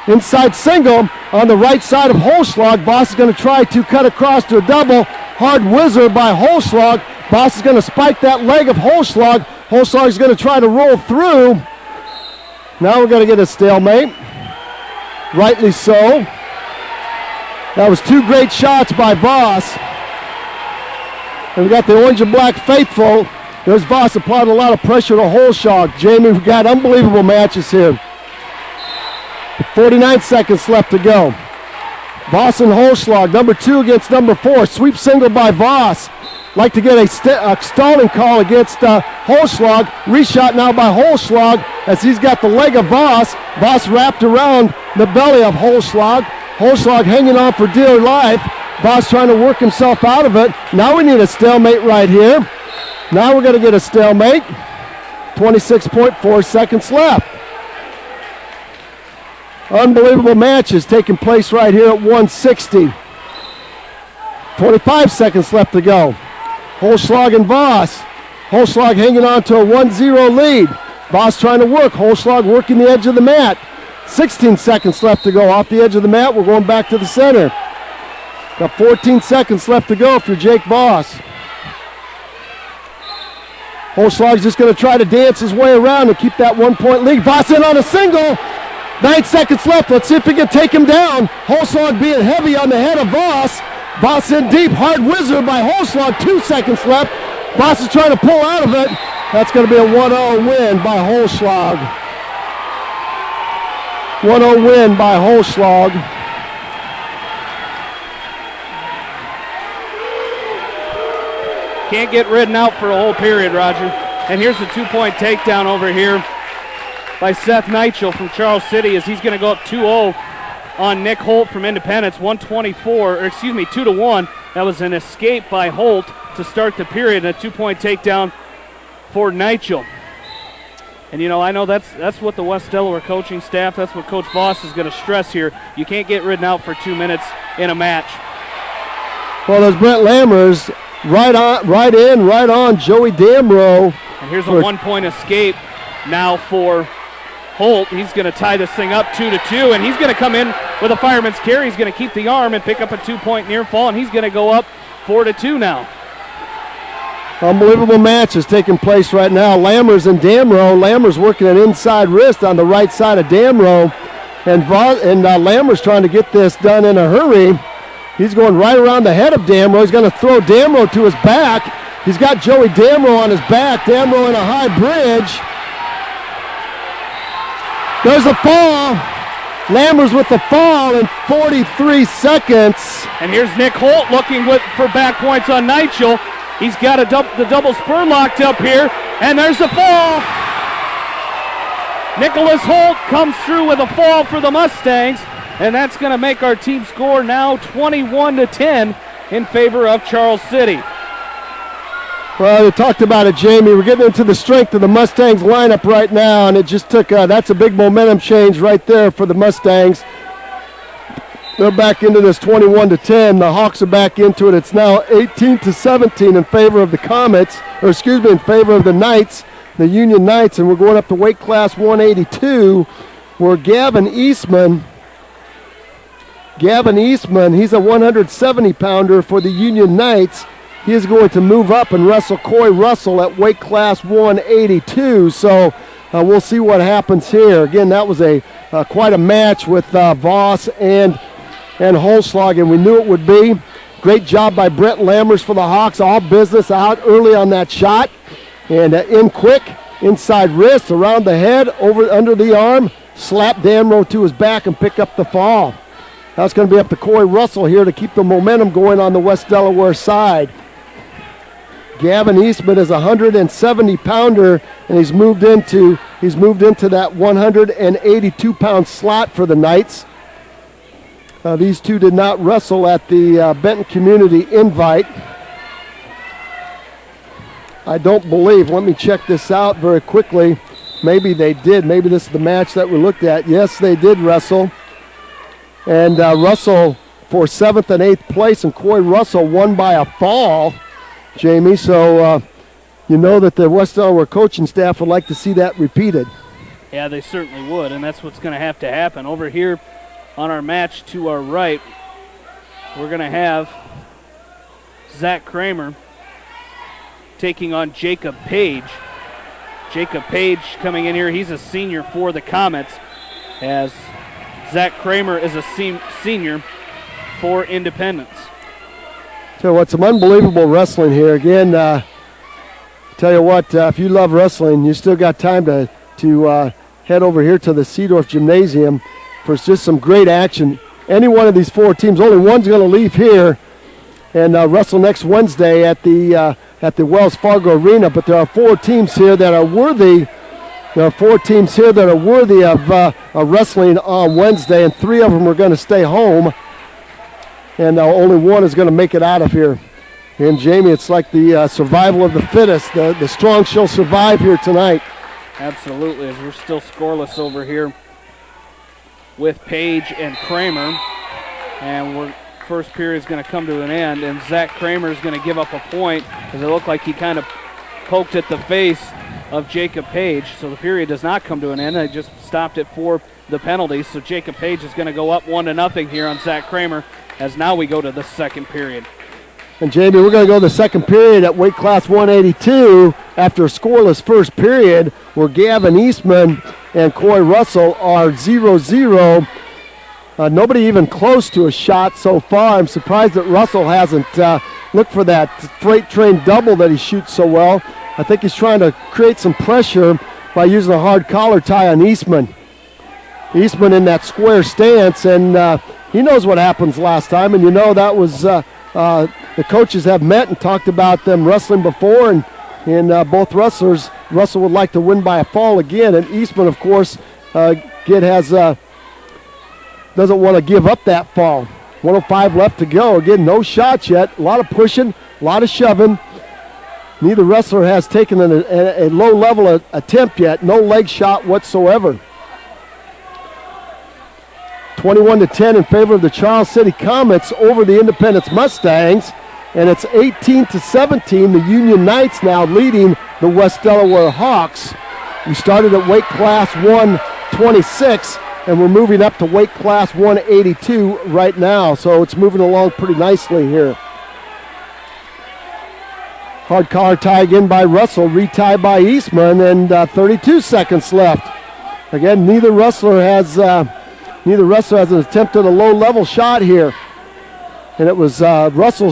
Inside single on the right side of Holschlag. Voss is going to try to cut across to a double. Hard whizzer by Holschlag. Voss is going to spike that leg of Holschlag. Holschlag is going to try to roll through. Now we're going to get a stalemate. Rightly so. That was two great shots by Voss. And we got the orange and black faithful. There's Voss applying a lot of pressure to Holschlag. Jamie, we've got unbelievable matches here. 49 seconds left to go. Voss and Holschlag, number 2 against number 4. Sweep single by Voss. Like to get a stalling call against Holschlag. Reshot now by Holschlag as he's got the leg of Voss. Voss wrapped around the belly of Holschlag. Holschlag hanging on for dear life. Voss trying to work himself out of it. Now we need a stalemate right here. Now we're going to get a stalemate. 26.4 seconds left. Unbelievable matches taking place right here at 160. 25 seconds left to go. Holschlag and Voss. Holschlag hanging on to a 1-0 lead. Voss trying to work. Holschlag working the edge of the mat. 16 seconds left to go. Off the edge of the mat, we're going back to the center. Got 14 seconds left to go if you're Jake Voss. Holschlag's just going to try to dance his way around and keep that 1-point lead. Voss in on a single. 9 seconds left. Let's see if we can take him down. Holschlag being heavy on the head of Voss. Voss in deep. Hard whizzer by Holschlag. 2 seconds left. Voss is trying to pull out of it. That's going to be a 1-0 win by Holschlag. 1-0 win by Holschlag. Can't get ridden out for a whole period, Roger. And here's the 2-point takedown over here by Seth Nigel from Charles City as he's going to go up 2-0 on Nick Holt from Independence. 2-1. That was an escape by Holt to start the period, and a 2-point takedown for Nigel. And, you know, I know that's what the West Delaware coaching staff, that's what Coach Voss is going to stress here. You can't get ridden out for 2 minutes in a match. Well, there's Brent Lammers right on Joey Damrow. And here's a 1-point escape now for Holt. He's going to tie this thing up 2-2, and he's going to come in with a fireman's carry. He's going to keep the arm and pick up a 2-point near fall, and he's going to go up 4-2 now. Unbelievable match is taking place right now. Lammers and Damrow. Lammers working an inside wrist on the right side of Damrow, and Lammers trying to get this done in a hurry. He's going right around the head of Damrow. He's going to throw Damrow to his back. He's got Joey Damrow on his back. Damrow in a high bridge. There's a fall. Lammers with the fall in 43 seconds. And here's Nick Holt looking for back points on Nigel. He's got the double spur locked up here, and there's the fall. Nicholas Holt comes through with a fall for the Mustangs, and that's going to make our team score now 21-10 in favor of Charles City. Well, you talked about it, Jamie. We're getting into the strength of the Mustangs lineup right now, and it just took, that's a big momentum change right there for the Mustangs. They're back into this 21-10. The Hawks are back into it. It's now 18-17 in favor of the Comets, in favor of the Knights, the Union Knights, and we're going up to weight class 182, where Gavin Eastman, he's a 170-pounder for the Union Knights. He is going to move up and wrestle Coy Russell at weight class 182. So we'll see what happens here. Again, that was quite a match with Voss and Holzschlag, and we knew it would be. Great job by Brett Lammers for the Hawks. All business out early on that shot. And in quick, inside wrist, around the head, under the arm, slap Damrow to his back and pick up the fall. That's going to be up to Coy Russell here to keep the momentum going on the West Delaware side. Gavin Eastman is a 170-pounder, and he's moved into that 182-pound slot for the Knights. These two did not wrestle at the Benton Community Invite. I don't believe. Let me check this out very quickly. Maybe they did. Maybe this is the match that we looked at. Yes, they did wrestle. And Russell for 7th and 8th place, and Coy Russell won by a fall, Jamie. So you know that the West Delaware coaching staff would like to see that repeated. Yeah, they certainly would, and that's what's going to have to happen. Over here on our match to our right, we're going to have Zach Kramer taking on Jacob Page. Jacob Page coming in here. He's a senior for the Comets, as Zach Kramer is a senior for Independence. So what's some unbelievable wrestling here. Again, tell you what, if you love wrestling, you still got time to head over here to the Seedorf Gymnasium for just some great action. Any one of these four teams, only one's going to leave here and wrestle next Wednesday at the Wells Fargo Arena. But there are four teams here that are worthy. There are four teams here that are worthy of wrestling on Wednesday, and three of them are going to stay home, and only one is going to make it out of here. And Jamie, it's like the survival of the fittest. The strong shall survive here tonight. Absolutely, as we're still scoreless over here with Page and Kramer, and first period is going to come to an end, and Zach Kramer is going to give up a point because it looked like he kind of poked at the face of Jacob Page. So the period does not come to an end. They just stopped it for the penalties. So Jacob Page is going to go up 1-0 here on Zach Kramer, as now we go to the second period. And Jamie, we're going to go to the second period at weight class 182 after a scoreless first period, where Gavin Eastman and Coy Russell are 0-0. Nobody even close to a shot so far. I'm surprised that Russell hasn't looked for that freight train double that he shoots so well. I think he's trying to create some pressure by using a hard collar tie on Eastman. Eastman in that square stance, and he knows what happens last time, and you know that was the coaches have met and talked about them wrestling before, and both wrestlers, Russell would like to win by a fall again, and Eastman, of course, doesn't want to give up that fall. 105 left to go. Again, no shots yet. A lot of pushing, a lot of shoving. Neither wrestler has taken a low-level attempt yet. No leg shot whatsoever. 21-10 in favor of the Charles City Comets over the Independence Mustangs. And it's 18-17. The Union Knights now leading the West Delaware Hawks. We started at weight class 126, and we're moving up to weight class 182 right now. So it's moving along pretty nicely here. Hard collar tie again by Russell, retie by Eastman, and 32 seconds left. Again, neither wrestler has attempted a low-level shot here. And it was Russell.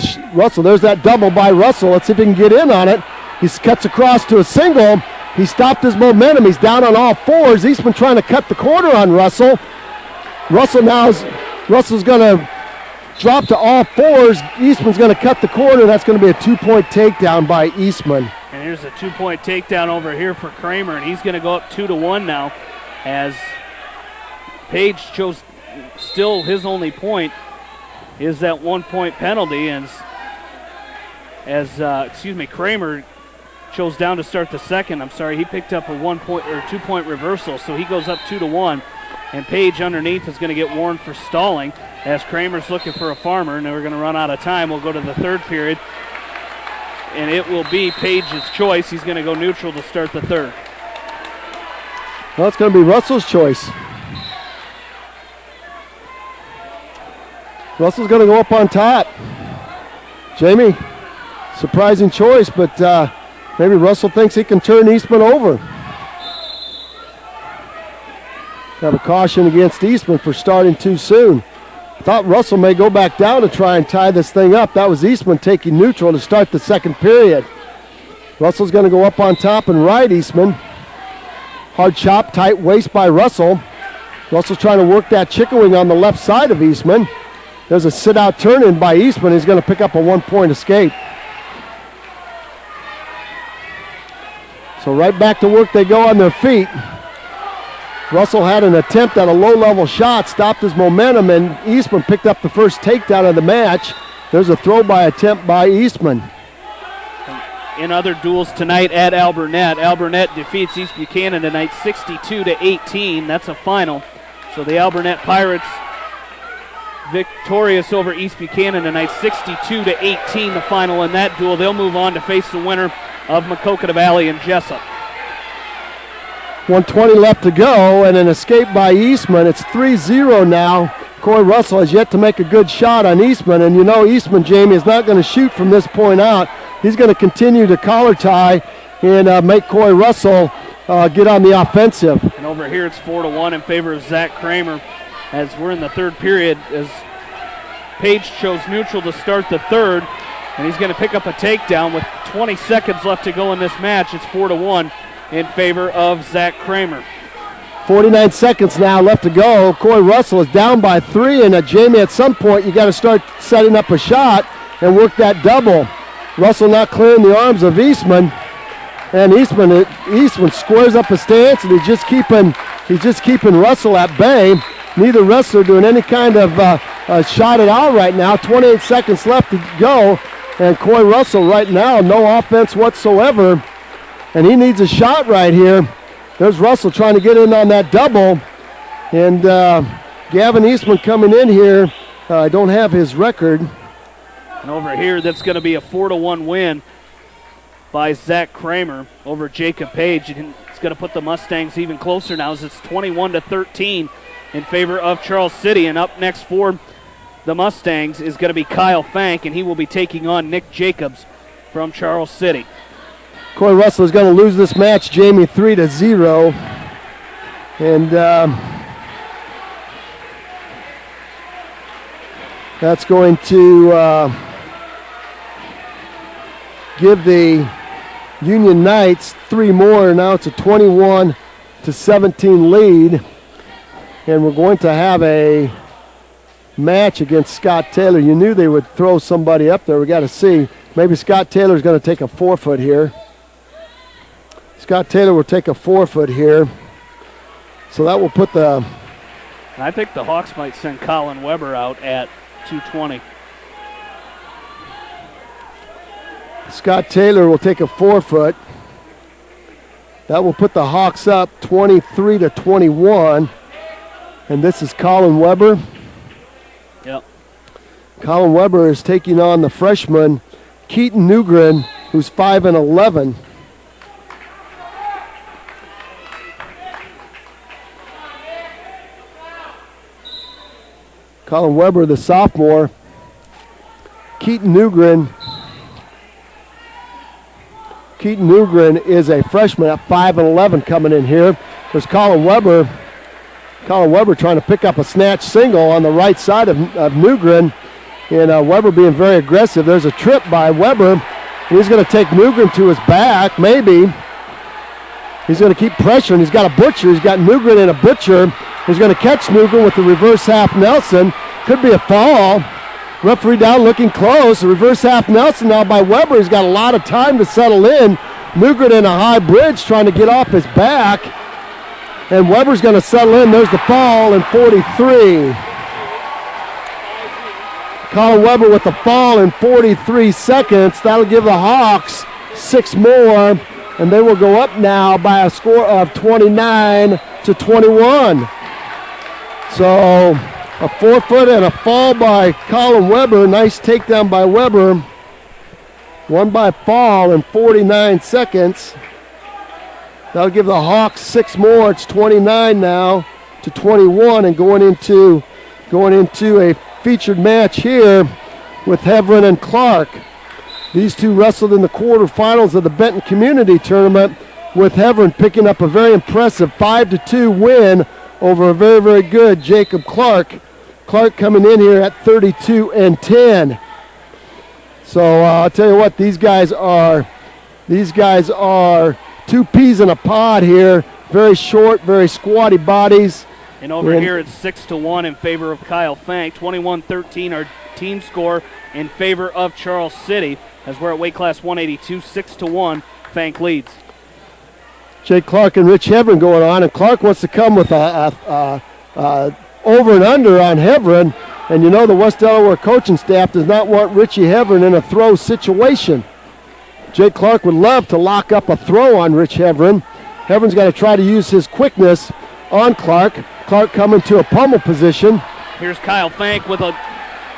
There's that double by Russell. Let's see if he can get in on it. He cuts across to a single. He stopped his momentum. He's down on all fours. Eastman trying to cut the corner on Russell. Russell's going to drop to all fours. Eastman's going to cut the corner. That's going to be a 2-point takedown by Eastman. And here's a 2-point takedown over here for Kramer, and he's going to go up 2-1 now as Page chose still his only point is that 1-point penalty, and Kramer chose down to start the second. He picked up a 1-point or 2-point reversal, so he goes up 2-1. And Page underneath is going to get warned for stalling as Kramer's looking for a farmer, and we're going to run out of time. We'll go to the third period, and it will be Page's choice. He's going to go neutral to start the third. Well, it's going to be Russell's choice. Russell's going to go up on top. Jamie, surprising choice, but maybe Russell thinks he can turn Eastman over. Have a caution against Eastman for starting too soon. Thought Russell may go back down to try and tie this thing up. That was Eastman taking neutral to start the second period. Russell's going to go up on top and ride Eastman. Hard chop, tight waist by Russell. Russell's trying to work that chicken wing on the left side of Eastman. There's a sit-out turn-in by Eastman. He's going to pick up a 1-point escape. So right back to work they go on their feet. Russell had an attempt at a low-level shot, stopped his momentum, and Eastman picked up the first takedown of the match. There's a throw-by attempt by Eastman. In other duels tonight at Alburnett defeats East Buchanan tonight 62-18. That's a final. So the Alburnett Pirates victorious over East Buchanan tonight 62-18, the final in that duel. They'll move on to face the winner of Maquoketa Valley and Jessup. 1:20 left to go, and an escape by Eastman. It's 3-0 now. Coy Russell has yet to make a good shot on Eastman, and you know Eastman, Jamie, is not going to shoot from this point out. He's going to continue to collar tie and make Coy Russell get on the offensive. And over here it's 4-1 in favor of Zach Kramer as we're in the third period, as Page chose neutral to start the third, and he's going to pick up a takedown with 20 seconds left to go in this match. It's 4-1 in favor of Zach Kramer. 49 seconds now left to go. Coy Russell is down by 3, and Jamie, at some point you got to start setting up a shot and work that double. Russell not clearing the arms of Eastman, and Eastman squares up a stance, and he's just keeping Russell at bay. Neither wrestler doing any kind of shot at all right now. 28 seconds left to go, and Coy Russell right now, no offense whatsoever, and he needs a shot right here. There's Russell trying to get in on that double, and Gavin Eastman coming in here. I don't have his record. And over here, that's going to be a 4-1 win by Zach Kramer over Jacob Page. And it's going to put the Mustangs even closer now as it's 21-13 in favor of Charles City. And up next for the Mustangs is going to be Kyle Fank, and he will be taking on Nick Jacobs from Charles City. Coy Russell is going to lose this match, Jamie, 3-0. And that's going to give the Union Knights 3 more. Now it's a 21-17 lead. And we're going to have a match against Scott Taylor. You knew they would throw somebody up there. We got to see. Maybe Scott Taylor's going to take a forfeit here. Scott Taylor will take a forfeit here. So that will put the... I think the Hawks might send Colin Weber out at 2:20. Scott Taylor will take a forfeit. That will put the Hawks up 23-21. And this is Colin Weber. Yep. Colin Weber is taking on the freshman Keaton Newgren, who's 5-11. Colin Weber, the sophomore. Keaton Newgren is a freshman at 5-11 coming in here. There's Colin Weber. Colin Weber trying to pick up a snatch single on the right side of Newgren. And Weber being very aggressive. There's a trip by Weber. He's going to take Newgren to his back, maybe. He's going to keep pressuring. He's got a butcher. He's got Newgren in a butcher. He's going to catch Nugent with the reverse half Nelson. Could be a fall. Referee down looking close. The reverse half Nelson now by Weber. He's got a lot of time to settle in. Nugent in a high bridge trying to get off his back. And Weber's going to settle in. There's the fall in 43. Colin Weber with the fall in 43 seconds. That'll give the Hawks 6 more. And they will go up now by a score of 29-21. So a 4-foot and a fall by Colin Weber. Nice takedown by Weber. Won by fall in 49 seconds. That'll give the Hawks 6 more. It's 29 now to 21, and going into a featured match here with Hebron and Clark. These two wrestled in the quarterfinals of the Benton Community Tournament, with Hebron picking up a very impressive 5-2 win over a very, very good Jacob Clark. Clark coming in here at 32-10. So I'll tell you what, these guys are 2 peas in a pod here. Very short, very squatty bodies. And over here it's 6-1 in favor of Kyle Fank. 21-13 our team score in favor of Charles City, as we're at weight class 182, 6-1. Fank leads. Jake Clark and Rich Hebron going on, and Clark wants to come with a over and under on Hebron, and you know the West Delaware coaching staff does not want Richie Hebron in a throw situation. Jake Clark would love to lock up a throw on Rich Hebron. Hebron's got to try to use his quickness on Clark. Clark coming to a pummel position. Here's Kyle Fank with a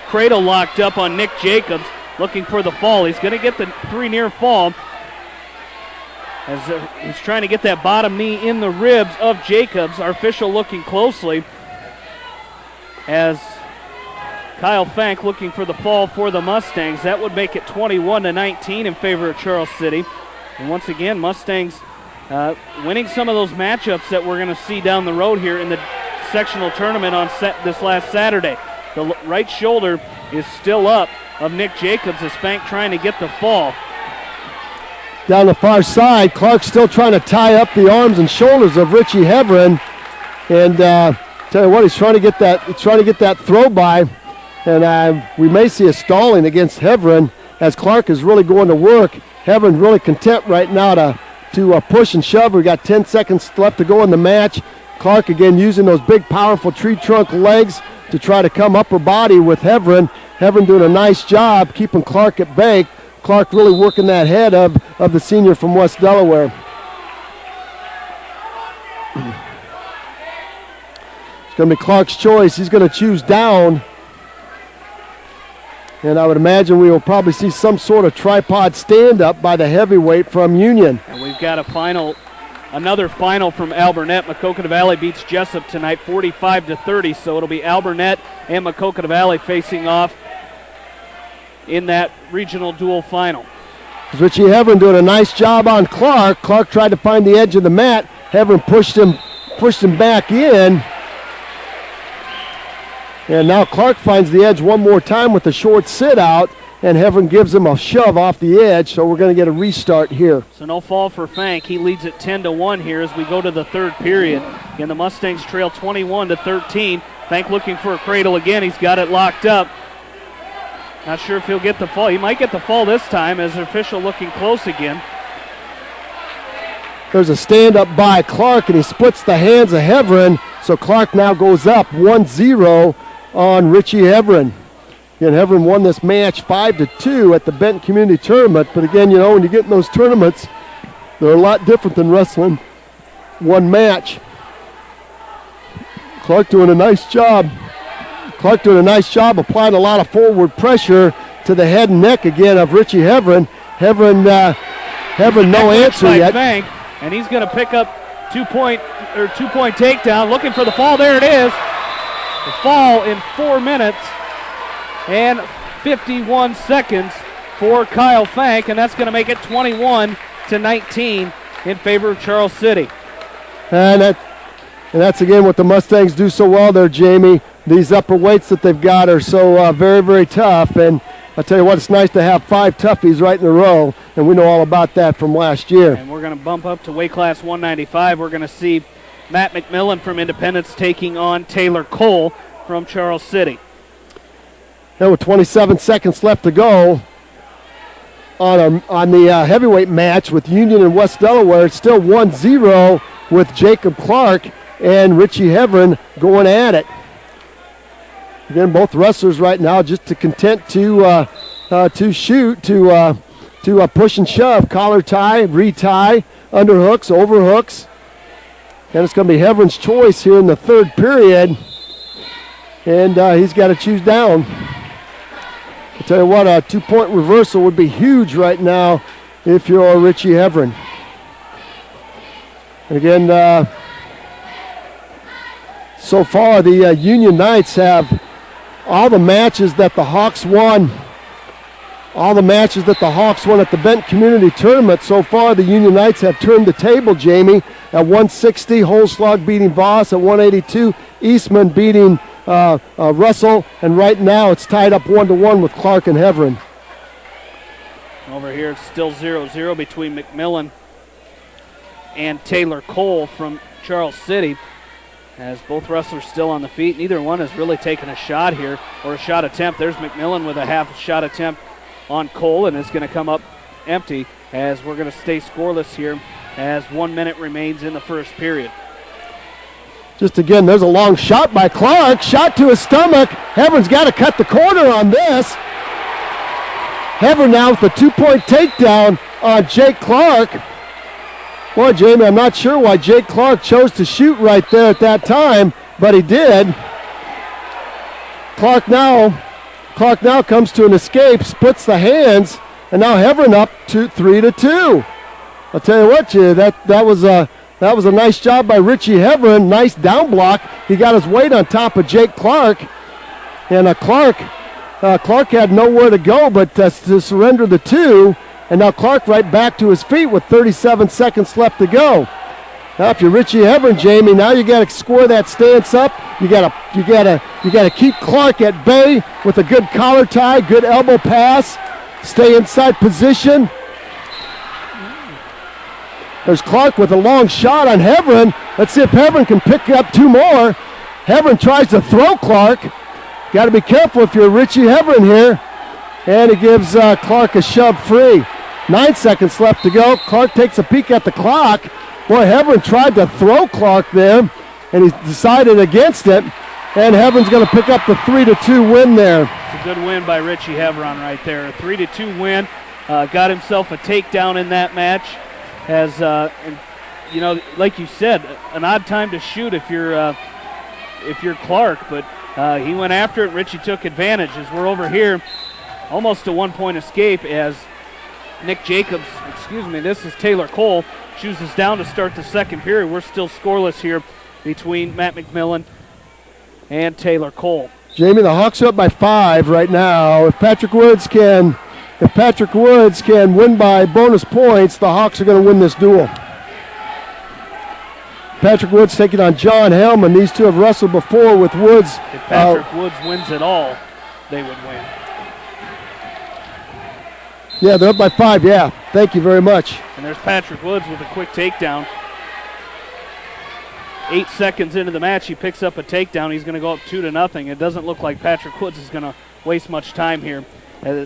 cradle locked up on Nick Jacobs, looking for the fall. He's going to get the 3 near fall, as he's trying to get that bottom knee in the ribs of Jacobs. Our official looking closely as Kyle Fank looking for the fall for the Mustangs. That would make it 21-19 in favor of Charles City. And once again, Mustangs winning some of those matchups that we're going to see down the road here in the sectional tournament on this last Saturday. The right shoulder is still up of Nick Jacobs as Fank trying to get the fall. Down the far side, Clark still trying to tie up the arms and shoulders of Richie Hebron. And tell you what, he's trying to get that throw by. And we may see a stalling against Hebron as Clark is really going to work. Hebron's really content right now to push and shove. We've got 10 seconds left to go in the match. Clark again using those big, powerful tree trunk legs to try to come upper body with Hebron. Hebron doing a nice job keeping Clark at bay. Clark really working that head of the senior from West Delaware. It's going to be Clark's choice. He's going to choose down. And I would imagine we will probably see some sort of tripod stand-up by the heavyweight from Union. And we've got another final from Alburnett. Maquoketa Valley beats Jessup tonight 45-30, so it'll be Alburnett and Maquoketa Valley facing off in that regional dual final. Richie Hebron doing a nice job on Clark. Clark tried to find the edge of the mat. Hebron pushed him back in. And now Clark finds the edge one more time with a short sit out, and Hebron gives him a shove off the edge, so we're going to get a restart here. So no fall for Fank. He leads it 10-1 here as we go to the third period. And the Mustangs trail 21-13. Fank looking for a cradle again. He's got it locked up. Not sure if he'll get the fall. He might get the fall this time as the official looking close again. There's a stand-up by Clark, and he splits the hands of Hebron, so Clark now goes up 1-0 on Richie Hebron. Again, Hebron won this match 5-2 at the Benton Community Tournament, but again, you know, when you get in those tournaments, they're a lot different than wrestling one match. Clark doing a nice job. Clark doing a nice job applying a lot of forward pressure to the head and neck again of Richie Hebron. Hebron no answer yet. Fank, and he's going to pick up two-point takedown, looking for the fall. There it is. The fall in 4 minutes and 51 seconds for Kyle Fank, and that's going to make it 21-19 in favor of Charles City. And that's again what the Mustangs do so well there, Jamie. These upper weights that they've got are so very, very tough. And I'll tell you what, it's nice to have 5 toughies right in a row, and we know all about that from last year. And we're going to bump up to weight class 195. We're going to see Matt McMillan from Independence taking on Taylor Cole from Charles City. And with 27 seconds left to go on the heavyweight match with Union and West Delaware, it's still 1-0 with Jacob Clark and Richie Heverin going at it. Again, both wrestlers right now just content to shoot, to push and shove, collar tie, retie, underhooks, overhooks. And it's going to be Heverin's choice here in the third period. And he's got to choose down. I'll tell you what, a 2-point reversal would be huge right now if you're Richie Heverin. And again, so far the Union Knights have all the matches that the Hawks won. All the matches that the Hawks won at the Benton Community Tournament. So far, the Union Knights have turned the table, Jamie. At 160, Holzschlag beating Voss. At 182, Eastman beating Russell. And right now, it's tied up 1-1 with Clark and Heverin. Over here, it's still 0-0 between McMillan and Taylor Cole from Charles City. As both wrestlers still on the feet, neither one has really taken a shot here, or a shot attempt. There's McMillan with a half shot attempt on Cole, and it's going to come up empty as we're going to stay scoreless here as 1 minute remains in the first period. Just again, there's a long shot by Clark, shot to his stomach. Heverin's got to cut the corner on this. Heverin now with a 2-point takedown on Jake Clark. Boy, Jamie, I'm not sure why Jake Clark chose to shoot right there at that time, but he did. Clark now comes to an escape, splits the hands, and now Heverin up to 3-2. I'll tell you what, that was a nice job by Richie Heverin. Nice down block. He got his weight on top of Jake Clark, and Clark had nowhere to go but to surrender the 2. And now Clark right back to his feet with 37 seconds left to go. Now, if you're Richie Heverin, Jamie, now you got to score that stance up. You got to keep Clark at bay with a good collar tie, good elbow pass, stay inside position. There's Clark with a long shot on Heverin. Let's see if Heverin can pick up 2 more. Heverin tries to throw Clark. Got to be careful if you're Richie Heverin here. And he gives Clark a shove free. 9 seconds left to go. Clark takes a peek at the clock. Boy, Heverin tried to throw Clark there, and he decided against it. And Heverin's going to pick up the 3-2 win there. It's a good win by Richie Heverin right there. A 3-2 win. Got himself a takedown in that match. As like you said, an odd time to shoot if you're Clark, but he went after it. Richie took advantage. As we're over here, almost a 1-point escape as Nick Jacobs, this is Taylor Cole, chooses down to start the second period. We're still scoreless here between Matt McMillan and Taylor Cole. Jamie, the Hawks are up by 5 right now. If Patrick Woods can win by bonus points, the Hawks are going to win this duel. Patrick Woods taking on John Hellman. These two have wrestled before with Woods. If Patrick Woods wins it all, they would win. Yeah, they're up by 5, yeah. Thank you very much. And there's Patrick Woods with a quick takedown. 8 seconds into the match, he picks up a takedown. He's going to go up 2-0. It doesn't look like Patrick Woods is going to waste much time here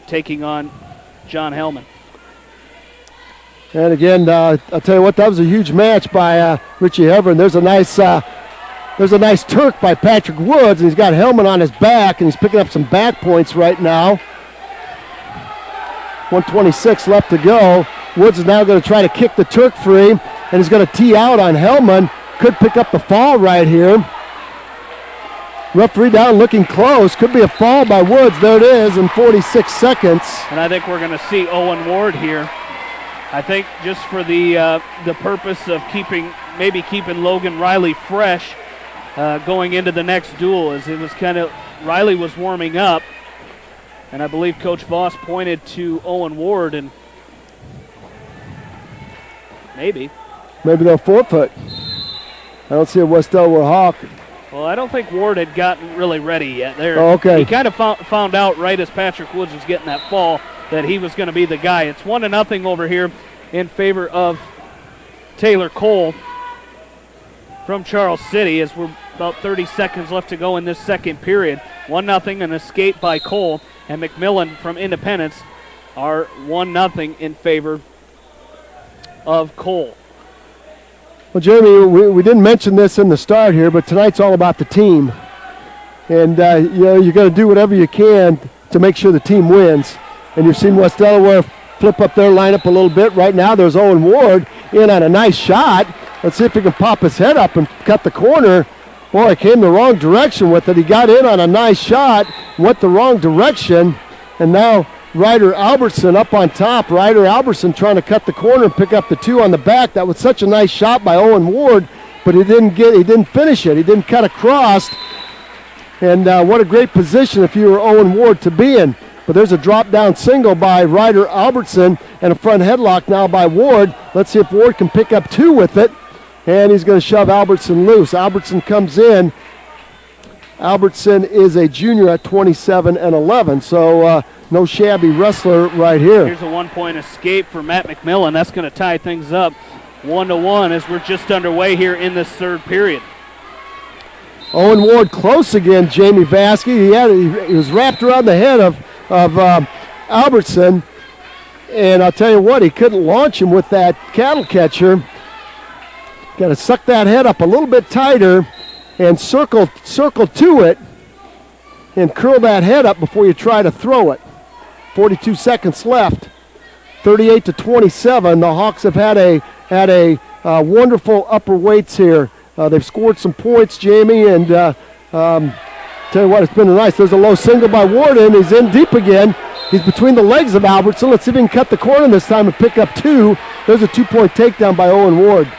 taking on John Hellman. And again, I'll tell you what, that was a huge match by Richie Heverin. There's a nice Turk by Patrick Woods, and he's got Hellman on his back, and he's picking up some back points right now. 1:26 left to go. Woods is now going to try to kick the Turk free, and he's going to tee out on Hellman. Could pick up the fall right here. Referee down looking close. Could be a fall by Woods. There it is in 46 seconds. And I think we're going to see Owen Ward here. I think just for the purpose of keeping Logan Riley fresh going into the next duel, as it was Riley was warming up. And I believe Coach Voss pointed to Owen Ward, and maybe they'll forfeit. I don't see a West Delaware Hawk. Well, I don't think Ward had gotten really ready yet. Oh, okay. He kind of found out right as Patrick Woods was getting that fall that he was going to be the guy. It's 1-0 over here in favor of Taylor Cole. from Charles City as we're about 30 seconds left to go in this second period. 1-0, an escape by Cole, and McMillan from Independence are 1-0 in favor of Cole. Well, Jeremy, we didn't mention this in the start here, but tonight's all about the team. And, you got to do whatever you can to make sure the team wins. And you've seen West Delaware flip up their lineup a little bit. Right now there's Owen Ward in on a nice shot. Let's see if he can pop his head up and cut the corner. Boy, it came the wrong direction with it. He got in on a nice shot, went the wrong direction, and now Ryder Albertson up on top. Ryder Albertson trying to cut the corner and pick up the 2 on the back. That was such a nice shot by Owen Ward, but he didn't finish it. He didn't cut across. And what a great position if you were Owen Ward to be in. But there's a drop-down single by Ryder Albertson and a front headlock now by Ward. Let's see if Ward can pick up 2 with it. And he's going to shove Albertson loose. Albertson comes in. Albertson is a junior at 27-11, so no shabby wrestler right here. Here's a 1-point escape for Matt McMillan. That's going to tie things up 1-1 as we're just underway here in this third period. Owen Ward close again, Jamie Vaskey. He was wrapped around the head of Albertson, and I'll tell you what, he couldn't launch him with that cattle catcher. Got to suck that head up a little bit tighter and circle to it and curl that head up before you try to throw it. 42 seconds left. 38-27. The Hawks have had a wonderful upper weights here. They've scored some points, Jamie, and tell you what, it's been nice. There's a low single by Warden. He's in deep again. He's between the legs of Albertson. Let's see if he can cut the corner this time and pick up 2. There's a 2-point takedown by Owen Ward.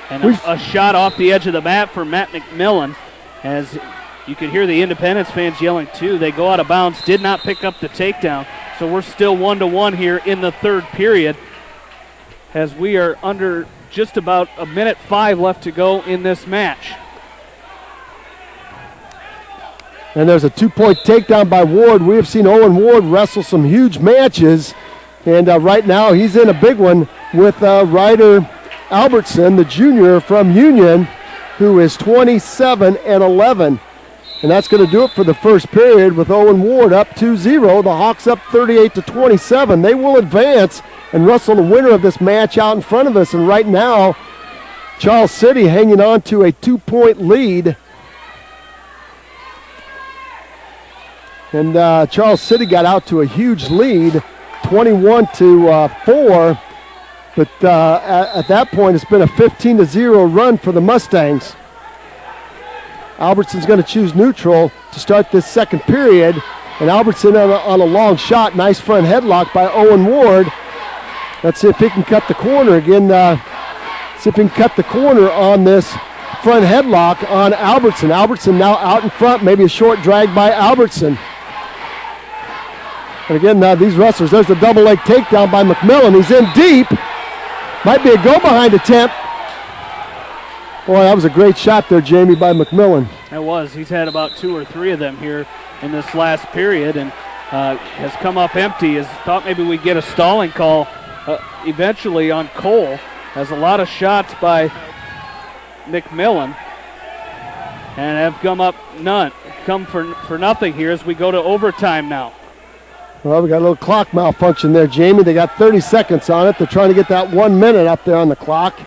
And a shot off the edge of the mat for Matt McMillan, as you could hear the Independence fans yelling too. They go out of bounds, did not pick up the takedown. So we're still 1-1 here in the third period, as we are under just about 1:05 left to go in this match. And there's a 2-point takedown by Ward. We have seen Owen Ward wrestle some huge matches, and right now he's in a big one with Ryder Albertson, the junior from Union, who is 27-11. And that's going to do it for the first period with Owen Ward up 2-0. The Hawks up 38-27. They will advance and wrestle the winner of this match out in front of us. And right now, Charles City hanging on to a 2-point lead. And Charles City got out to a huge lead, 21-4. But at that point, it's been a 15-0 run for the Mustangs. Albertson's going to choose neutral to start this second period. And Albertson on a long shot. Nice front headlock by Owen Ward. Let's see if he can cut the corner again. See if he can cut the corner on this front headlock on Albertson. Albertson now out in front. Maybe a short drag by Albertson. And again, these wrestlers, there's a double leg takedown by McMillan. He's in deep. Might be a go-behind attempt. Boy, that was a great shot there, Jamie, by McMillan. It was. He's had about 2 or 3 of them here in this last period, and has come up empty. Has thought maybe we'd get a stalling call eventually on Cole. Has a lot of shots by McMillan, and have come for nothing here as we go to overtime now. Well, we got a little clock malfunction there, Jamie. They got 30 seconds on it. They're trying to get that 1 minute up there on the clock.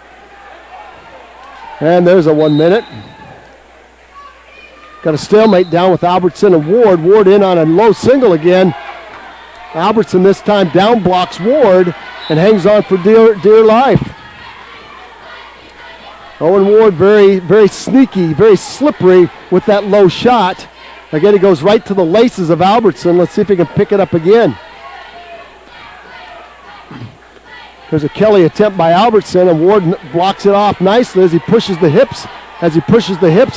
And there's a 1 minute. Got a stalemate down with Albertson and Ward. Ward in on a low single again. Albertson this time down blocks Ward and hangs on for dear life. Owen Ward very, very sneaky, very slippery with that low shot. Again, he goes right to the laces of Albertson. Let's see if he can pick it up again. There's a Kelly attempt by Albertson, and Ward blocks it off nicely as he pushes the hips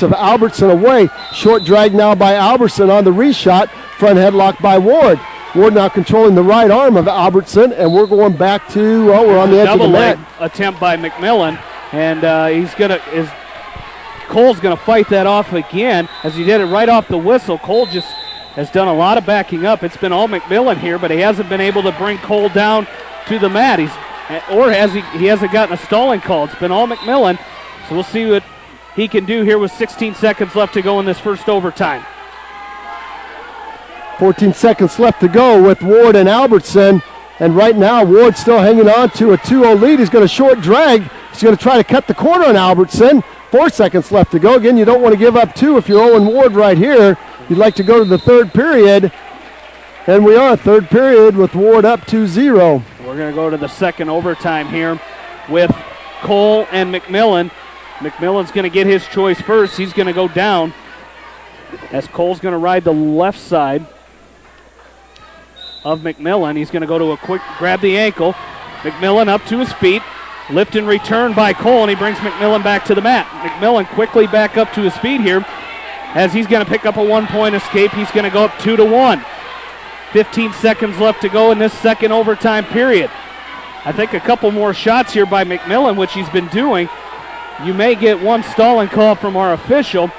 of Albertson away. Short drag now by Albertson on the reshot. Front headlock by Ward. Ward now controlling the right arm of Albertson, and we're going back to, we're on the edge of the mat. Double leg attempt by McMillan, and Cole's going to fight that off again as he did it right off the whistle. Cole just has done a lot of backing up. It's been all McMillan here, but he hasn't been able to bring Cole down to the mat. He hasn't gotten a stalling call. It's been all McMillan. So we'll see what he can do here with 16 seconds left to go in this first overtime. 14 seconds left to go with Ward and Albertson. And right now, Ward's still hanging on to a 2-0 lead. He's going to short drag. He's going to try to cut the corner on Albertson. 4 seconds left to go. Again, you don't want to give up 2 if you're Owen Ward right here. You'd like to go to the third period. And we are third period with Ward up 2-0. We're going to go to the second overtime here with Cole and McMillan. McMillan's going to get his choice first. He's going to go down as Cole's going to ride the left side of McMillan. He's going to go to a quick grab the ankle. McMillan up to his feet. Lift and return by Cole, and he brings McMillan back to the mat. McMillan quickly back up to his feet here as he's going to pick up a 1-point escape. He's going to go up 2-1. 15 seconds left to go in this second overtime period. I think a couple more shots here by McMillan, which he's been doing. You may get one stalling call from our official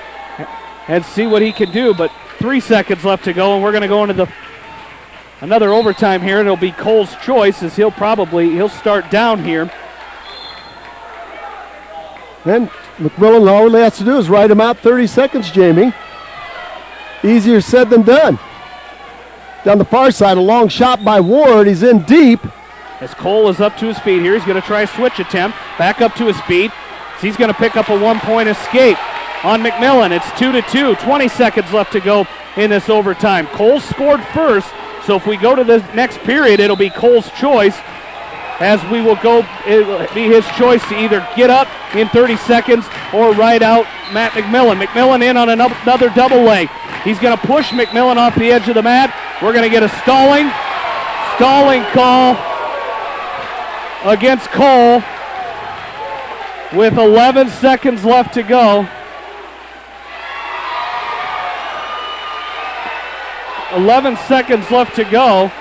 and see what he can do, but 3 seconds left to go, and we're going to go into another overtime here. It'll be Cole's choice as he'll start down here. And McMillan, all he has to do is ride him out 30 seconds, Jamie. Easier said than done. Down the far side, a long shot by Ward. He's in deep. As Cole is up to his feet here, he's going to try a switch attempt. Back up to his feet. So he's going to pick up a 1-point escape on McMillan. It's 2-2. 20 seconds left to go in this overtime. Cole scored first, so if we go to the next period, it'll be Cole's choice. As we will go, it'll be his choice to either get up in 30 seconds or ride out Matt McMillan. McMillan in on another double leg. He's going to push McMillan off the edge of the mat. We're going to get a stalling call against Cole with 11 seconds left to go. 11 seconds left to go.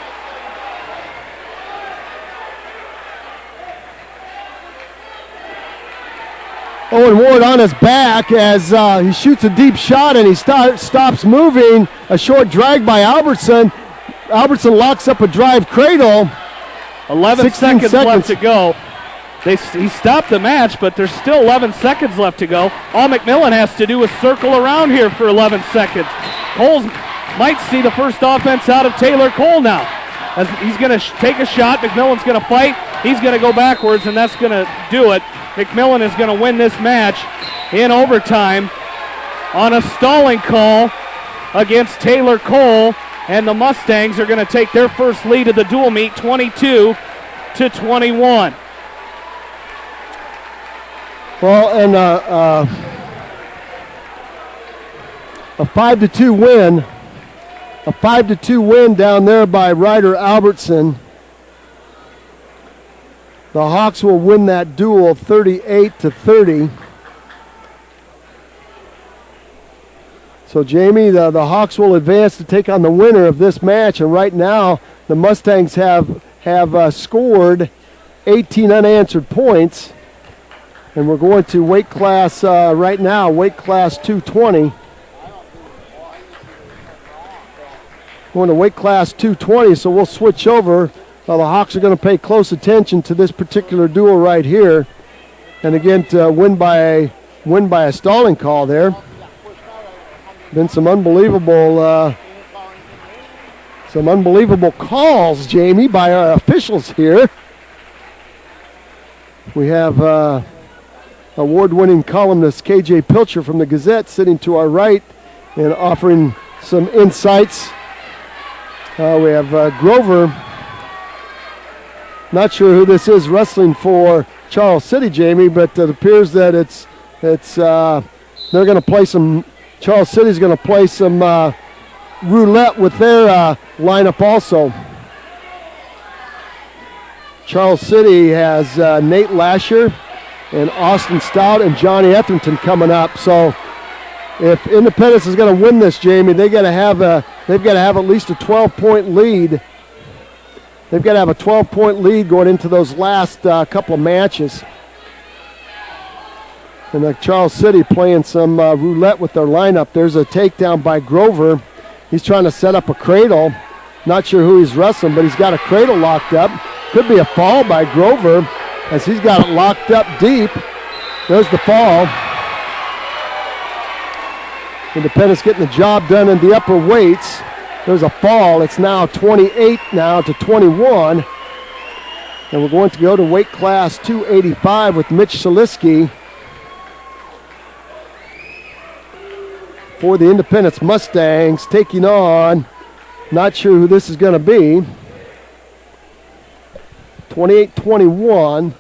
Owen Ward on his back as he shoots a deep shot and he stops moving. A short drag by Albertson. Albertson locks up a drive cradle. 11 seconds left to go. He stopped the match, but there's still 11 seconds left to go. All McMillan has to do is circle around here for 11 seconds. Coles might see the first offense out of Taylor Cole now. As he's going to take a shot. McMillan's going to fight. He's going to go backwards, and that's going to do it. McMillan is going to win this match in overtime on a stalling call against Taylor Cole, and the Mustangs are going to take their first lead of the dual meet, 22-21. Well, and a 5-2 win. A 5-2 win down there by Ryder Albertson. The Hawks will win that duel 38-30. So Jamie, the Hawks will advance to take on the winner of this match, and right now the Mustangs have scored 18 unanswered points, and we're going to weight class right now, weight class 220. Going to weight class 220, so we'll switch over. The Hawks are going to pay close attention to this particular duel right here, and again to win by a stalling call there. Been some unbelievable calls, Jamie, by our officials here. We have award-winning columnist KJ Pilcher from the Gazette sitting to our right and offering some insights. We have Grover. Not sure who this is wrestling for Charles City, Jamie, but it appears that they're going to play some. Charles City's going to play some roulette with their lineup also. Charles City has Nate Lasher and Austin Stout and Johnny Etherington coming up. So if Independence is going to win this, Jamie, they've got to have at least a 12-point lead. They've got to have a 12-point lead going into those last couple of matches. And Charles City playing some roulette with their lineup. There's a takedown by Grover. He's trying to set up a cradle. Not sure who he's wrestling, but he's got a cradle locked up. Could be a fall by Grover as he's got it locked up deep. There's the fall. Independence getting the job done in the upper weights. There's a fall. It's now 28 now to 21. And we're going to go to weight class 285 with Mitch Seliski for the Independence Mustangs, taking on, not sure who this is going to be, 28-21.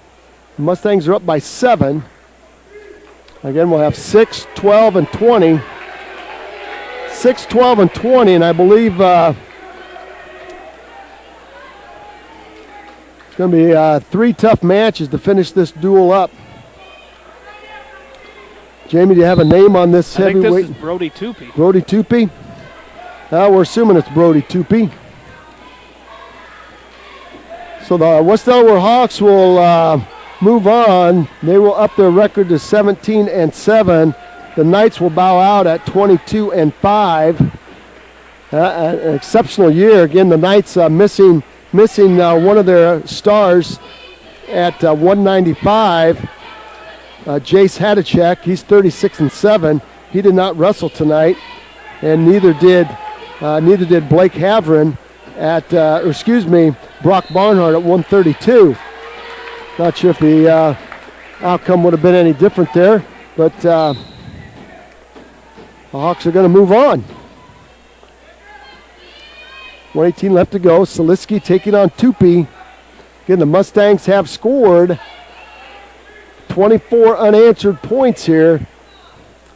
Mustangs are up by 7. Again, we'll have 6, 12, and 20. 6, 12, and 20, and I believe it's going to be 3 tough matches to finish this duel up. Jamie, do you have a name on this heavyweight? I think this is Brody Tupy. Brody Tupy? We're assuming it's Brody Tupy. So the West Delaware Hawks will move on. They will up their record to 17-7. The Knights will bow out at 22-5. An exceptional year. Again, the Knights missing one of their stars at 195. Jace Hadacek, he's 36-7. He did not wrestle tonight, and neither did Blake Havrin Brock Barnhart at 132. Not sure if the outcome would have been any different there, but the Hawks are going to move on. 118 left to go. Seliski taking on Tupy. Again, the Mustangs have scored 24 unanswered points here.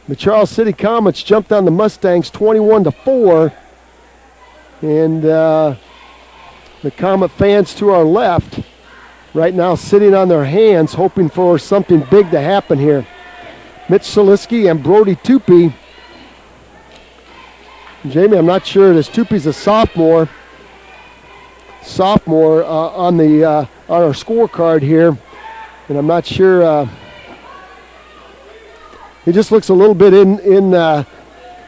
The Charles City Comets jumped on the Mustangs 21-4. And the Comet fans to our left right now sitting on their hands hoping for something big to happen here. Mitch Seliski and Brody Tupy. Jamie, I'm not sure. This Tupy's a sophomore. On our scorecard here. And I'm not sure. He just looks a little bit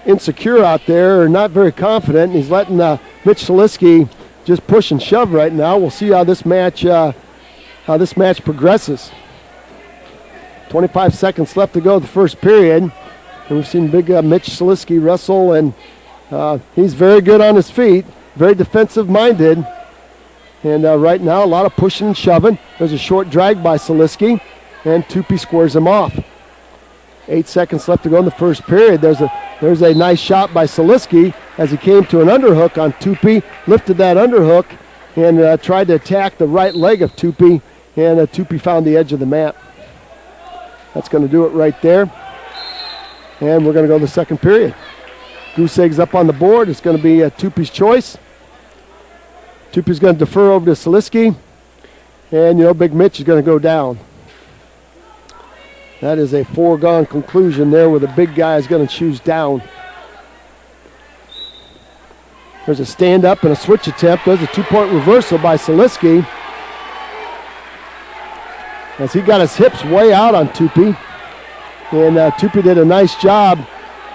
insecure out there, or not very confident. And he's letting Mitch Seliski just push and shove right now. We'll see how this match progresses. 25 seconds left to go the first period. And we've seen big Mitch Seliski wrestle, and he's very good on his feet, very defensive-minded. And right now, a lot of pushing and shoving. There's a short drag by Seliski, and Tupy squares him off. 8 seconds left to go in the first period. There's a nice shot by Seliski as he came to an underhook on Tupy, lifted that underhook, and tried to attack the right leg of Tupy, and Tupy found the edge of the mat. That's going to do it right there. And we're going to go to the second period. Goose eggs up on the board. It's going to be Tupy's choice. Tupy's going to defer over to Seliski, and Big Mitch is going to go down. That is a foregone conclusion there, where the big guy is going to choose down. There's a stand-up and a switch attempt. There's a 2-point reversal by Seliski, as he got his hips way out on Tupy. And Tupy did a nice job.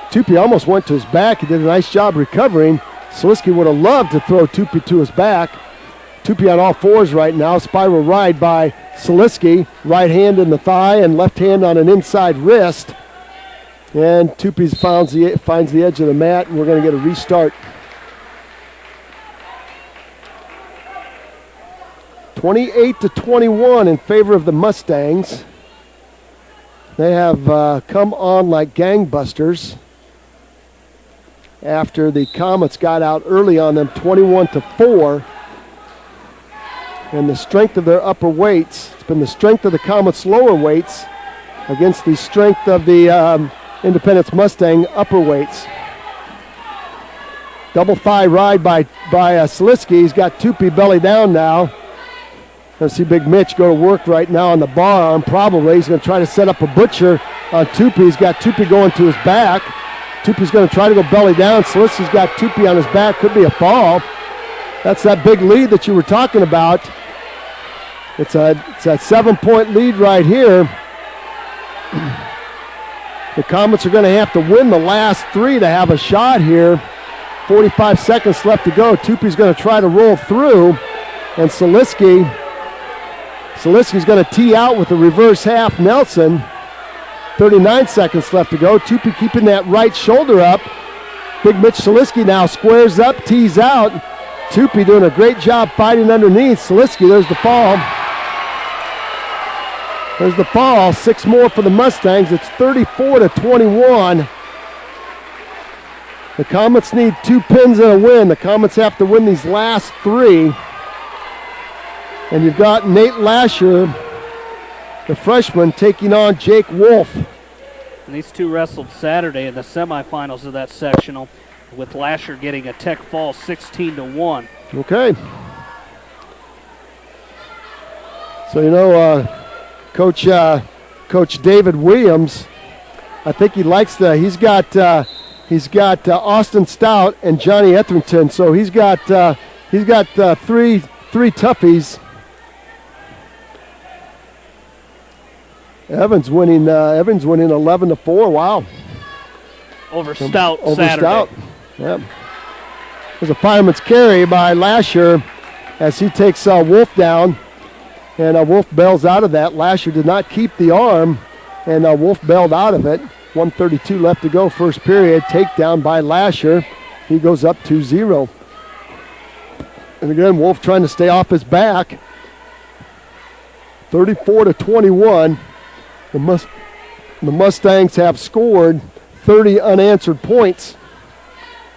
Tupy almost went to his back. He did a nice job recovering. Seliski would have loved to throw Tupy to his back. Tupy on all fours right now. Spiral ride by Seliski. Right hand in the thigh and left hand on an inside wrist. And Tupy finds the edge of the mat, and we're going to get a restart. 28-21 in favor of the Mustangs. They have come on like gangbusters after the Comets got out early on them 21-4. And the strength of their upper weights, it's been the strength of the Comets' lower weights against the strength of the Independence Mustang upper weights. Double thigh ride by Seliski. He's got Tupy belly down now. Let's see Big Mitch go to work right now on the bar arm, probably. He's going to try to set up a butcher on Tupy. He's got Tupy going to his back. Tupy's going to try to go belly down. Seliski's got Tupy on his back. Could be a fall. That's that big lead that you were talking about. It's a 7-point lead right here. The Comets are going to have to win the last 3 to have a shot here. 45 seconds left to go. Tupy's going to try to roll through, and Seliski's going to tee out with a reverse half Nelson. 39 seconds left to go. Tupy keeping that right shoulder up. Big Mitch Seliski now squares up, tees out. Tupy doing a great job fighting underneath. Seliski, there's the fall. There's the fall. 6 more for the Mustangs. It's 34-21. The Comets need 2 pins and a win. The Comets have to win these last 3. And you've got Nate Lasher, the freshman, taking on Jake Wolf. And these two wrestled Saturday in the semifinals of that sectional, with Lasher getting a tech fall 16-1. Okay. So, you know, Coach David Williams, I think he likes he's got Austin Stout and Johnny Etherington. So he's got three toughies. Evans winning 11-4. Wow. Over Stout over Saturday. Stout. Yep. There's a fireman's carry by Lasher as he takes Wolf down, and Wolf bails out of that. Lasher did not keep the arm, and Wolf bailed out of it. 1:32 left to go, first period. Takedown by Lasher. He goes up 2-0. And again, Wolf trying to stay off his back. 34-21. The Mustangs have scored 30 unanswered points.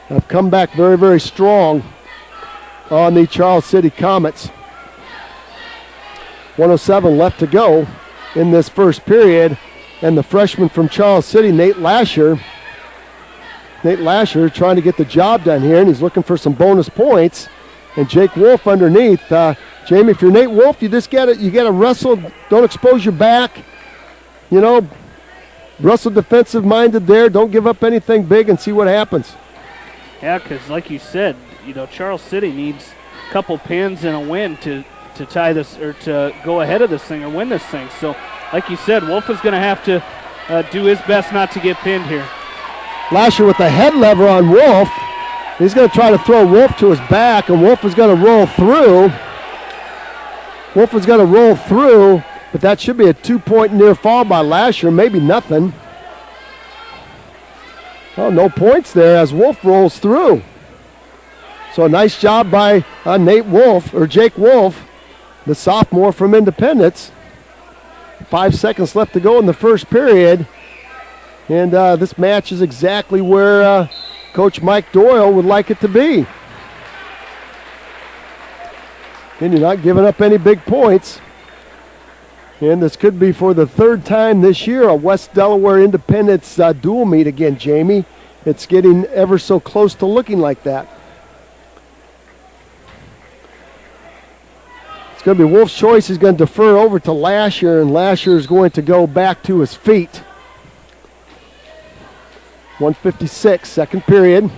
Have come back very, very strong on the Charles City Comets. 1:07 left to go in this first period. And the freshman from Charles City, Nate Lasher trying to get the job done here, and he's looking for some bonus points. And Jake Wolf underneath. Jamie, if you're Nate Wolf, you gotta wrestle. Don't expose your back. You know, wrestle defensive-minded there. Don't give up anything big and see what happens. Yeah, because like you said, you know, Charles City needs a couple pins and a win to tie this, or to go ahead of this thing or win this thing. So, like you said, Wolf is going to have to do his best not to get pinned here. Lasher with the head lever on Wolf. He's going to try to throw Wolf to his back, and Wolf is going to roll through. But that should be a 2-point near fall by Lasher, maybe nothing. Oh, no points there as Wolf rolls through. So a nice job by Nate Wolf, or Jake Wolf, the sophomore from Independence. 5 seconds left to go in the first period. And this match is exactly where Coach Mike Doyle would like it to be. And you're not giving up any big points. And this could be for the 3rd time this year a West Delaware Independence dual meet again, Jamie. It's getting ever so close to looking like that. It's going to be Wolf's choice. He's going to defer over to Lasher, and Lasher is going to go back to his feet. 1:56, second period.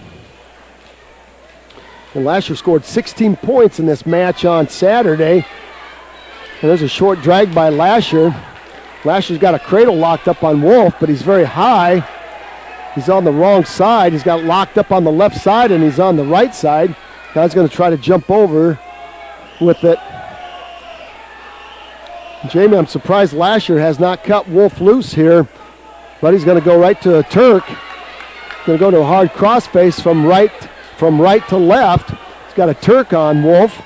And Lasher scored 16 points in this match on Saturday. And there's a short drag by Lasher. Lasher's got a cradle locked up on Wolf, but he's very high. He's on the wrong side. He's got locked up on the left side, and he's on the right side. Now he's going to try to jump over with it. Jamie, I'm surprised Lasher has not cut Wolf loose here, but he's going to go right to a Turk. Going to go to a hard crossface from right to left. He's got a Turk on Wolf.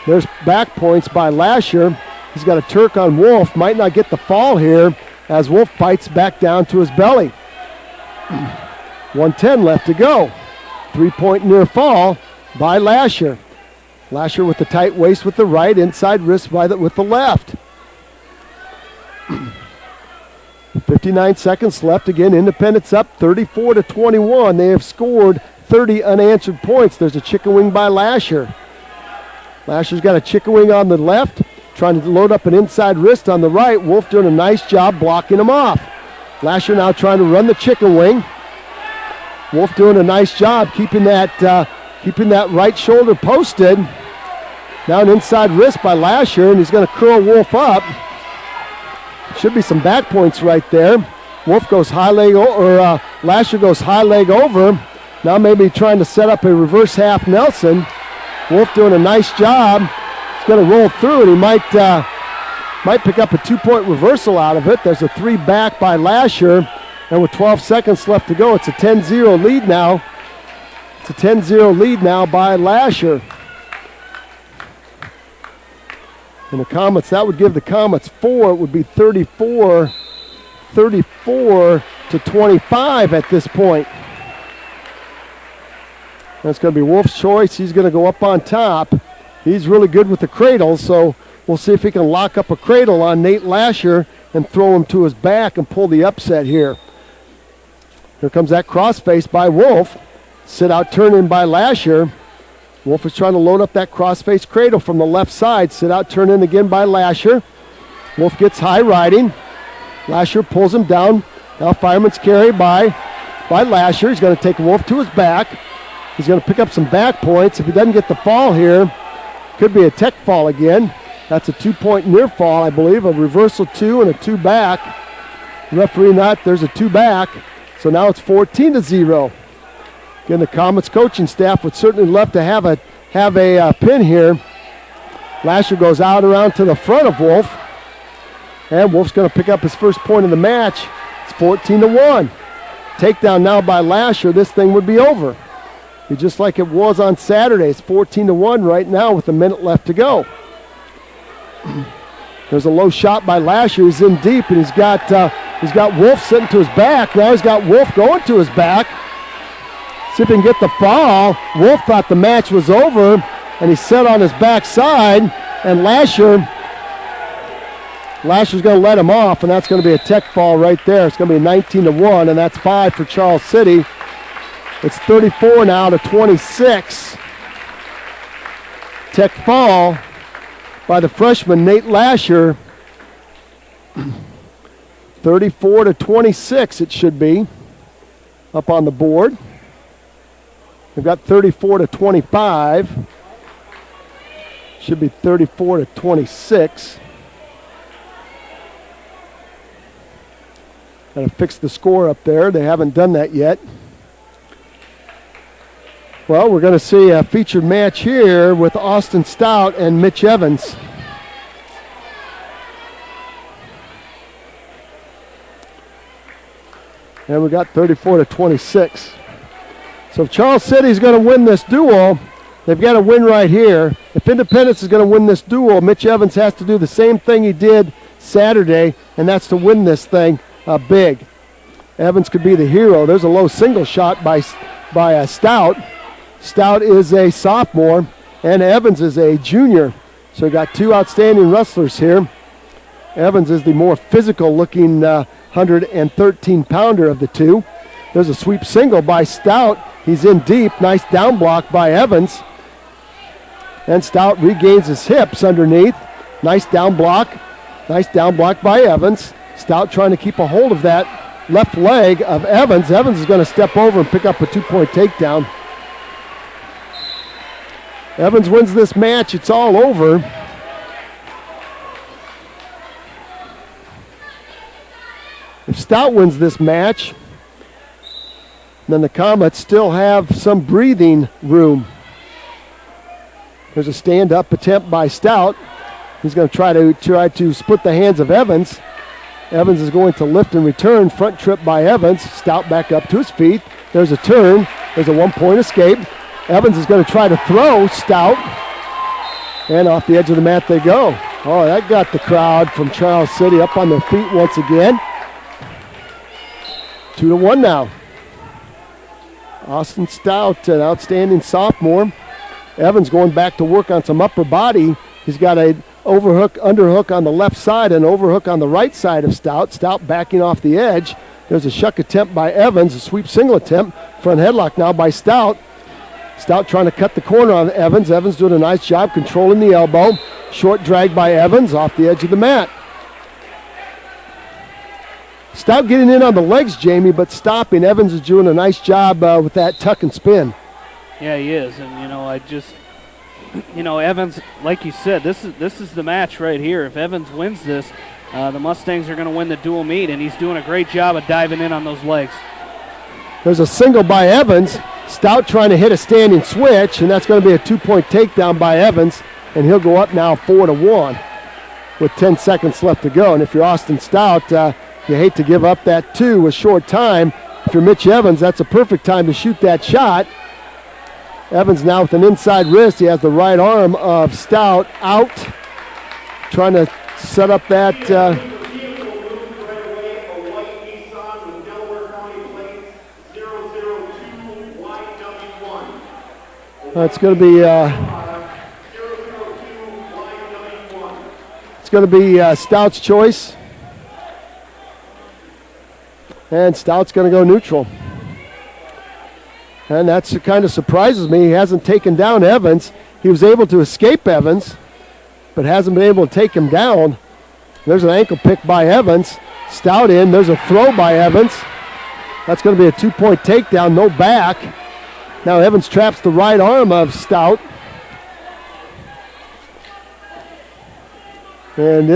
There's back points by Lasher. He's got a Turk on Wolf. Might not get the fall here as Wolf fights back down to his belly. 1:10 left to go. 3-point near fall by Lasher. Lasher with the tight waist with the right, inside wrist with the left. 59 seconds left. Again, Independence up 34-21. They have scored 30 unanswered points. There's a chicken wing by Lasher. Lasher's got a chicken wing on the left, trying to load up an inside wrist on the right. Wolf doing a nice job blocking him off. Lasher now trying to run the chicken wing. Wolf doing a nice job keeping that right shoulder posted. Now an inside wrist by Lasher, and he's going to curl Wolf up. Should be some back points right there. Wolf goes high leg, Lasher goes high leg over. Now maybe trying to set up a reverse half Nelson. Wolf doing a nice job. He's going to roll through, and he might pick up a 2-point reversal out of it. There's a 3 back by Lasher, and with 12 seconds left to go, it's a 10-0 lead now. It's a 10-0 lead now by Lasher. And the Comets, that would give the Comets 4. It would be 34 to 25 at this point. That's going to be Wolf's choice. He's going to go up on top. He's really good with the cradle, so we'll see if he can lock up a cradle on Nate Lasher and throw him to his back and pull the upset here. Here comes that crossface by Wolf. Sit out, turn in by Lasher. Wolf is trying to load up that crossface cradle from the left side. Sit out, turn in again by Lasher. Wolf gets high riding. Lasher pulls him down. Now fireman's carry by Lasher. He's going to take Wolf to his back. He's going to pick up some back points. If he doesn't get the fall here, could be a tech fall again. That's a 2-point near fall, I believe. A reversal 2 and a 2 back. Referee not, there's a 2 back. So now it's 14-0. Again, the Comets coaching staff would certainly love to have a pin here. Lasher goes out around to the front of Wolf. And Wolf's going to pick up his first point of the match. It's 14-1. Takedown now by Lasher. This thing would be over. Be just like it was on Saturday. It's 14-1 right now with a minute left to go. There's a low shot by Lasher. He's in deep, and he's got Wolf sitting to his back. Now he's got Wolf going to his back. See if he can get the fall. Wolf thought the match was over, and he set on his backside, and Lasher's going to let him off, and that's going to be a tech fall right there. It's going to be 19-1, and that's 5 for Charles City. It's 34 now to 26. Tech fall by the freshman Nate Lasher. 34 to 26 it should be up on the board. We've got 34 to 25. Should be 34 to 26. Got to fix the score up there. They haven't done that yet. Well, we're going to see a featured match here with Austin Stout and Mitch Evans. And we got 34 to 26. So if Charles City's going to win this duel, they've got to win right here. If Independence is going to win this duel, Mitch Evans has to do the same thing he did Saturday, and that's to win this thing big. Evans could be the hero. There's a low single shot by Stout. Stout is a sophomore, and Evans is a junior. So we've got two outstanding wrestlers here. Evans is the more physical-looking 113-pounder of the two. There's a sweep single by Stout. He's in deep. Nice down block by Evans. And Stout regains his hips underneath. Nice down block. Nice down block by Evans. Stout trying to keep a hold of that left leg of Evans. Evans is going to step over and pick up a 2-point takedown. Evans wins this match. It's all over. If Stout wins this match, then the Comets still have some breathing room. There's a stand-up attempt by Stout. He's going to try to split the hands of Evans. Evans is going to lift and return. Front trip by Evans. Stout back up to his feet. There's a turn. There's a 1-point escape. Evans is going to try to throw Stout. And off the edge of the mat they go. Oh, that got the crowd from Charles City up on their feet once again. 2-1 now. Austin Stout, an outstanding sophomore. Evans going back to work on some upper body. He's got an overhook, underhook on the left side and overhook on the right side of Stout. Stout backing off the edge. There's a shuck attempt by Evans, a sweep single attempt. Front headlock now by Stout. Stout trying to cut the corner on Evans. Evans doing a nice job controlling the elbow. Short drag by Evans off the edge of the mat. Stout getting in on the legs, Jamie, but stopping. Evans is doing a nice job with that tuck and spin. Yeah, he is. And, Evans, like you said, this is the match right here. If Evans wins this, the Mustangs are going to win the dual meet, and he's doing a great job of diving in on those legs. There's a single by Evans. Stout trying to hit a standing switch, and that's going to be a 2-point takedown by Evans, and he'll go up now 4-1. with 10 seconds left to go. And if you're Austin Stout, you hate to give up that 2 with short time. If you're Mitch Evans, that's a perfect time to shoot that shot. Evans now with an inside wrist. He has the right arm of Stout out, trying to set up that. It's going to be. It's going to be Stout's choice, and Stout's going to go neutral. And that's kind of surprises me. He hasn't taken down Evans. He was able to escape Evans, but hasn't been able to take him down. There's an ankle pick by Evans. Stout in. There's a throw by Evans. That's going to be a 2-point takedown, no back. Now Evans traps the right arm of Stout. And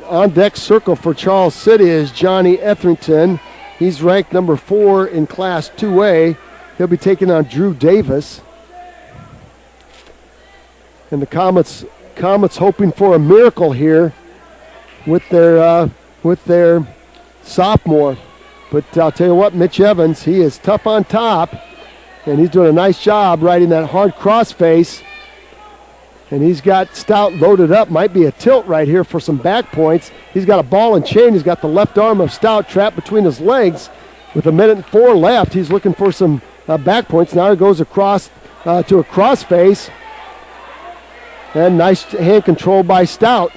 on deck circle for Charles City is Johnny Etherington. He's ranked number 4 in Class 2A. He'll be taking on Drew Davis. And the Comets hoping for a miracle here with their sophomore. But I'll tell you what, Mitch Evans, he is tough on top, and he's doing a nice job riding that hard crossface. And he's got Stout loaded up. Might be a tilt right here for some back points. He's got a ball and chain. He's got the left arm of Stout trapped between his legs. With 1:04 left, he's looking for some back points. Now he goes across to a crossface. And nice hand control by Stout.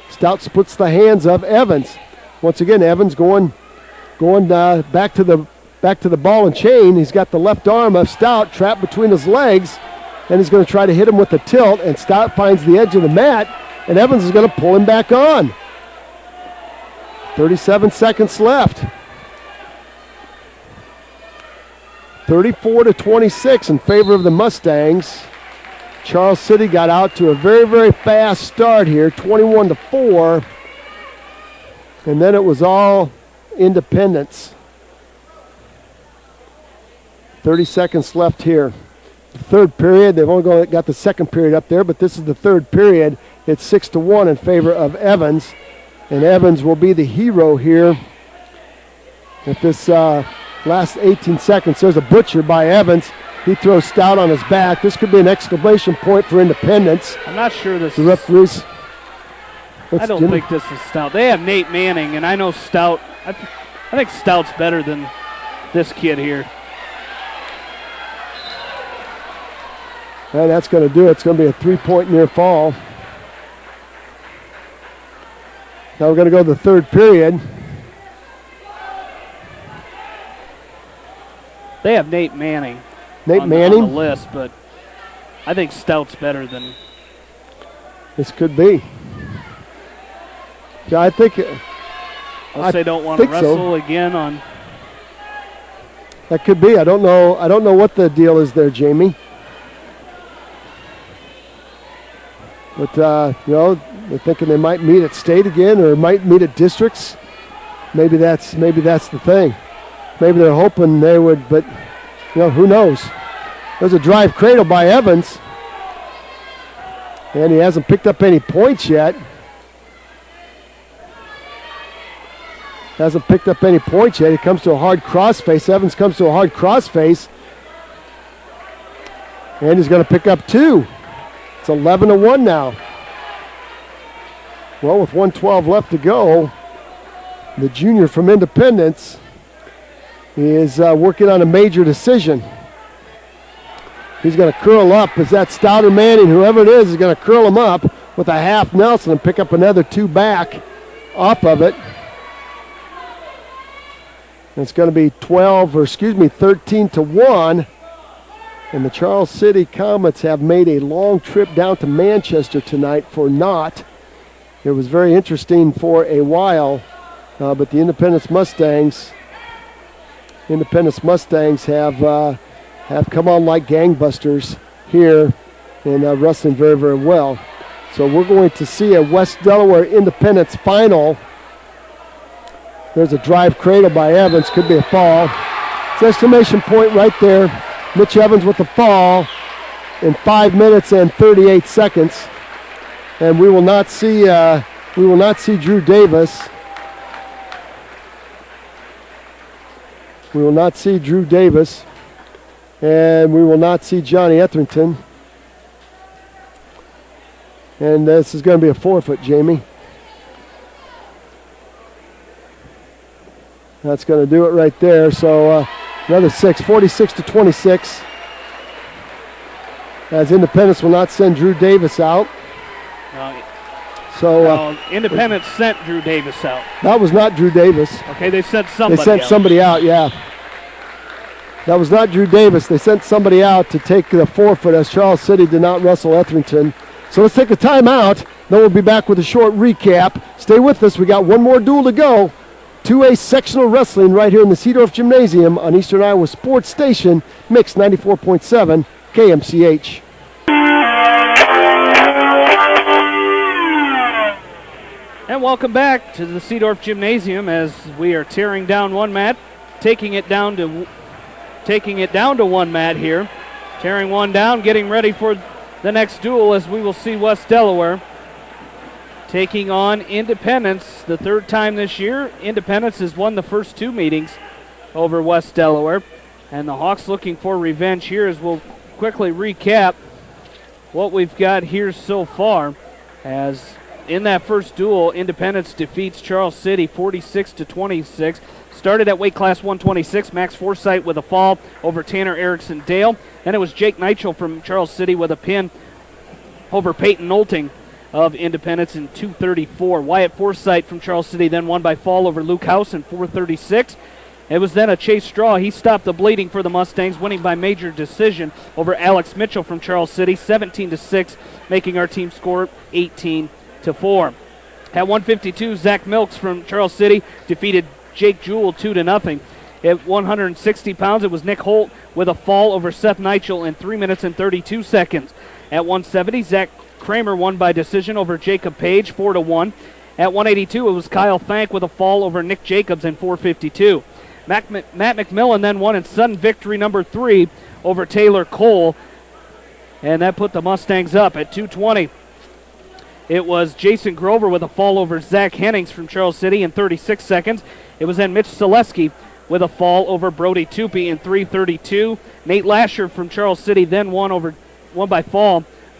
Stout splits the hands of Evans. Once again, Evans going back to the ball and chain. He's got the left arm of Stout trapped between his legs. And he's going to try to hit him with a tilt, and Stout finds the edge of the mat, and Evans is going to pull him back on. 37 seconds left. 34-26 in favor of the Mustangs. Charles City got out to a very, very fast start here, 21-4. And then it was all Independence. 30 seconds left here. The third period, they've only got the second period up there, but this is the third period. It's 6-1 in favor of Evans, and Evans will be the hero here at this last 18 seconds. There's a butcher by Evans. He throws Stout on his back. This could be an exclamation point for Independence. I'm not sure this the referees. I don't think this is Stout. They have Nate Manning, and I know Stout. I think Stout's better than this kid here. And that's going to do it. It's going to be a 3-point near fall. Now we're going to go to the third period. They have Nate Manning. On the list, but I think Stout's better than. This could be. Yeah, I think. Unless they don't want to wrestle again on. That could be. I don't know. I don't know what the deal is there, Jamie. But, they're thinking they might meet at state again or might meet at districts. Maybe that's the thing. Maybe they're hoping they would, but, who knows. There's a drive cradle by Evans. And he hasn't picked up any points yet. Hasn't picked up any points yet. He comes to a hard crossface. Evans comes to a hard crossface. And he's going to pick up 2. It's 11-1 now. Well, with 1:12 left to go, the junior from Independence is working on a major decision. He's going to curl up. Is that Stout or Manning? Whoever it is going to curl him up with a half Nelson and pick up another 2 back off of it. And it's going to be 13-1. And the Charles City Comets have made a long trip down to Manchester tonight for naught. It was very interesting for a while, but the Independence Mustangs have come on like gangbusters here and wrestling very, very well. So we're going to see a West Delaware Independence final. There's a drive cradle by Evans, could be a fall. It's exclamation point right there. Mitch Evans with the fall in 5 minutes and 38 seconds. And we will not see We will not see Drew Davis. We will not see Drew Davis. And we will not see Johnny Etherington. And this is going to be a forfeit, Jamie. That's going to do it right there. So another 6, 46-26. As Independence will not send Drew Davis out. Independence sent Drew Davis out. That was not Drew Davis. Okay, they sent somebody They sent out. somebody out, yeah. That was not Drew Davis. They sent somebody out to take the forfeit as Charles City did not wrestle Etherington. So let's take a timeout. Then we'll be back with a short recap. Stay with us. We got one more duel to go. 2A sectional wrestling right here in the Seedorf Gymnasium on Eastern Iowa Sports Station, Mix 94.7 KMCH. And welcome back to the Seedorf Gymnasium as we are tearing down one mat, taking it down to one mat here, tearing one down, getting ready for the next duel as we will see West Delaware taking on Independence the third time this year. Independence has won the first two meetings over West Delaware, and the Hawks looking for revenge here as we'll quickly recap what we've got here so far. As in that first duel, Independence defeats Charles City 46-26. Started at weight class 126. Max Forsythe with a fall over Tanner Erickson Dale. Then it was Jake Nigel from Charles City with a pin over Peyton Nolting of Independence in 234. Wyatt Forsythe from Charles City then won by fall over Luke House in 436. It was then a Chase Straw. He stopped the bleeding for the Mustangs, winning by major decision over Alex Mitchell from Charles City, 17-6, making our team score 18-4. At 152, Zach Milks from Charles City defeated Jake Jewell 2-0. At 160 pounds, it was Nick Holt with a fall over Seth Nigel in 3 minutes and 32 seconds. At 170, Zach Kramer won by decision over Jacob Page, 4-1. At 182, it was Kyle Fank with a fall over Nick Jacobs in 452. Matt McMillan then won in sudden victory number 3 over Taylor Cole, and that put the Mustangs up. At 220, it was Jason Grover with a fall over Zach Hennings from Charles City in 36 seconds. It was then Mitch Selesky with a fall over Brody Tupy in 3:32. Nate Lasher from Charles City then won by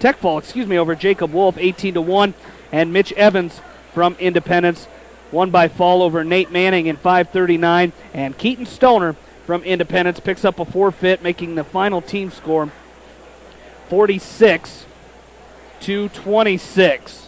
tech fall over Jacob Wolf 18-1, and Mitch Evans from Independence won by fall over Nate Manning in 5:39, and Keaton Stoner from Independence picks up a forfeit, making the final team score 46-26.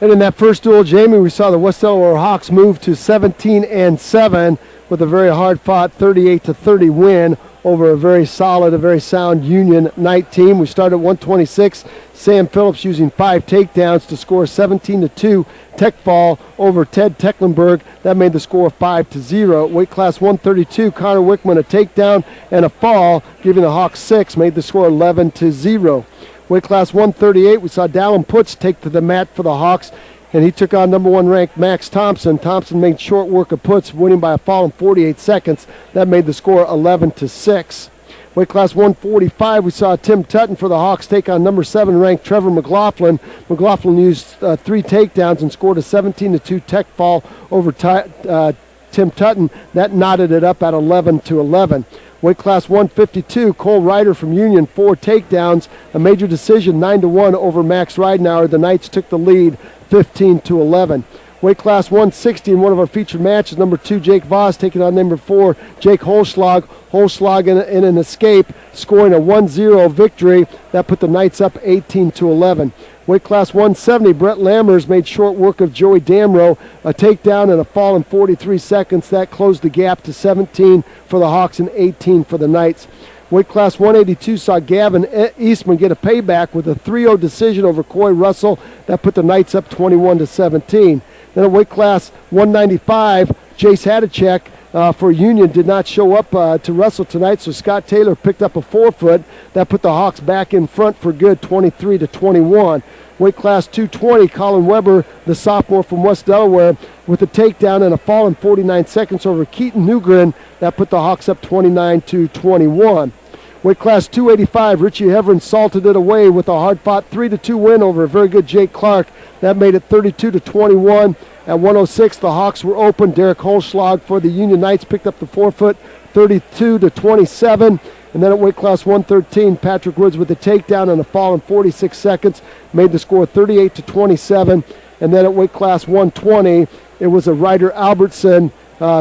And in that first duel, Jamie, we saw the West Delaware Hawks move to 17-7 with a very hard-fought 38-30 win over a very solid, a very sound Union Knight team. We started at 126. Sam Phillips using 5 takedowns to score 17-2 tech fall over Ted Tecklenburg. That made the score 5-0. Weight class 132, Connor Wickman a takedown and a fall, giving the Hawks 6, made the score 11-0. Weight class 138, we saw Dallin Putz take to the mat for the Hawks, and he took on number 1 ranked Max Thompson. Thompson made short work of Putz, winning by a fall in 48 seconds. That made the score 11-6. Weight class 145, we saw Tim Tutton for the Hawks take on number 7 ranked Trevor McLaughlin. McLaughlin used 3 takedowns and scored a 17-2 tech fall over Tim Tutton. That knotted it up at 11-11. Weight class 152, Cole Ryder from Union, 4 takedowns, a major decision 9-1 over Max Ridenour. The Knights took the lead 15-11. Weight class 160 in one of our featured matches, number 2 Jake Voss taking on number 4 Jake Holschlag. Holschlag in an escape, scoring a 1-0 victory. That put the Knights up 18-11. Weight class 170, Brett Lammers made short work of Joey Damrow, a takedown and a fall in 43 seconds. That closed the gap to 17 for the Hawks and 18 for the Knights. Weight class 182 saw Gavin Eastman get a payback with a 3-0 decision over Coy Russell. That put the Knights up 21-17. Then at weight class 195, Chase Hadachek for Union did not show up to wrestle tonight, so Scott Taylor picked up a forfeit. That put the Hawks back in front for good, 23-21. Weight class 220, Colin Weber, the sophomore from West Delaware, with a takedown and a fall in 49 seconds over Keaton Newgren. That put the Hawks up 29-21. Weight class 285, Richie Heverin salted it away with a hard-fought 3-2 win over a very good Jake Clark. That made it 32-21. At 106, the Hawks were open. Derek Holschlag for the Union Knights picked up the forefoot, 32-27. And then at weight class 113, Patrick Woods with a takedown and a fall in 46 seconds made the score 38-27. And then at weight class 120, it was a Ryder Albertson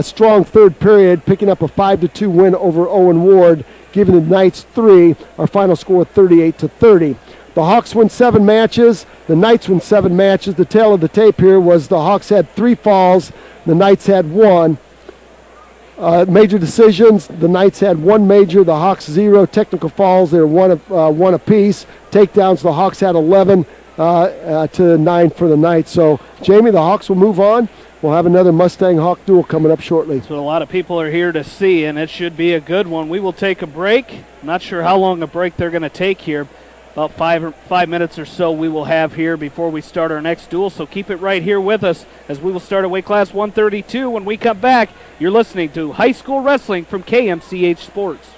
strong third period, picking up a 5-2 win over Owen Ward, giving the Knights 3. Our final score 38-30. The Hawks win 7 matches. The Knights win 7 matches. The tail of the tape here was the Hawks had 3 falls. The Knights had 1. Major decisions, the Knights had 1 major, the Hawks 0. Technical falls, they were 1 apiece. Takedowns, the Hawks had 11 to 9 for the Knights. So, Jamie, the Hawks will move on. We'll have another Mustang-Hawk duel coming up shortly. That's what a lot of people are here to see, and it should be a good one. We will take a break. Not sure how long a break they're going to take here. About 5 minutes or so we will have here before we start our next duel. So keep it right here with us as we will start at weight class 132. When we come back, you're listening to High School Wrestling from KMCH Sports.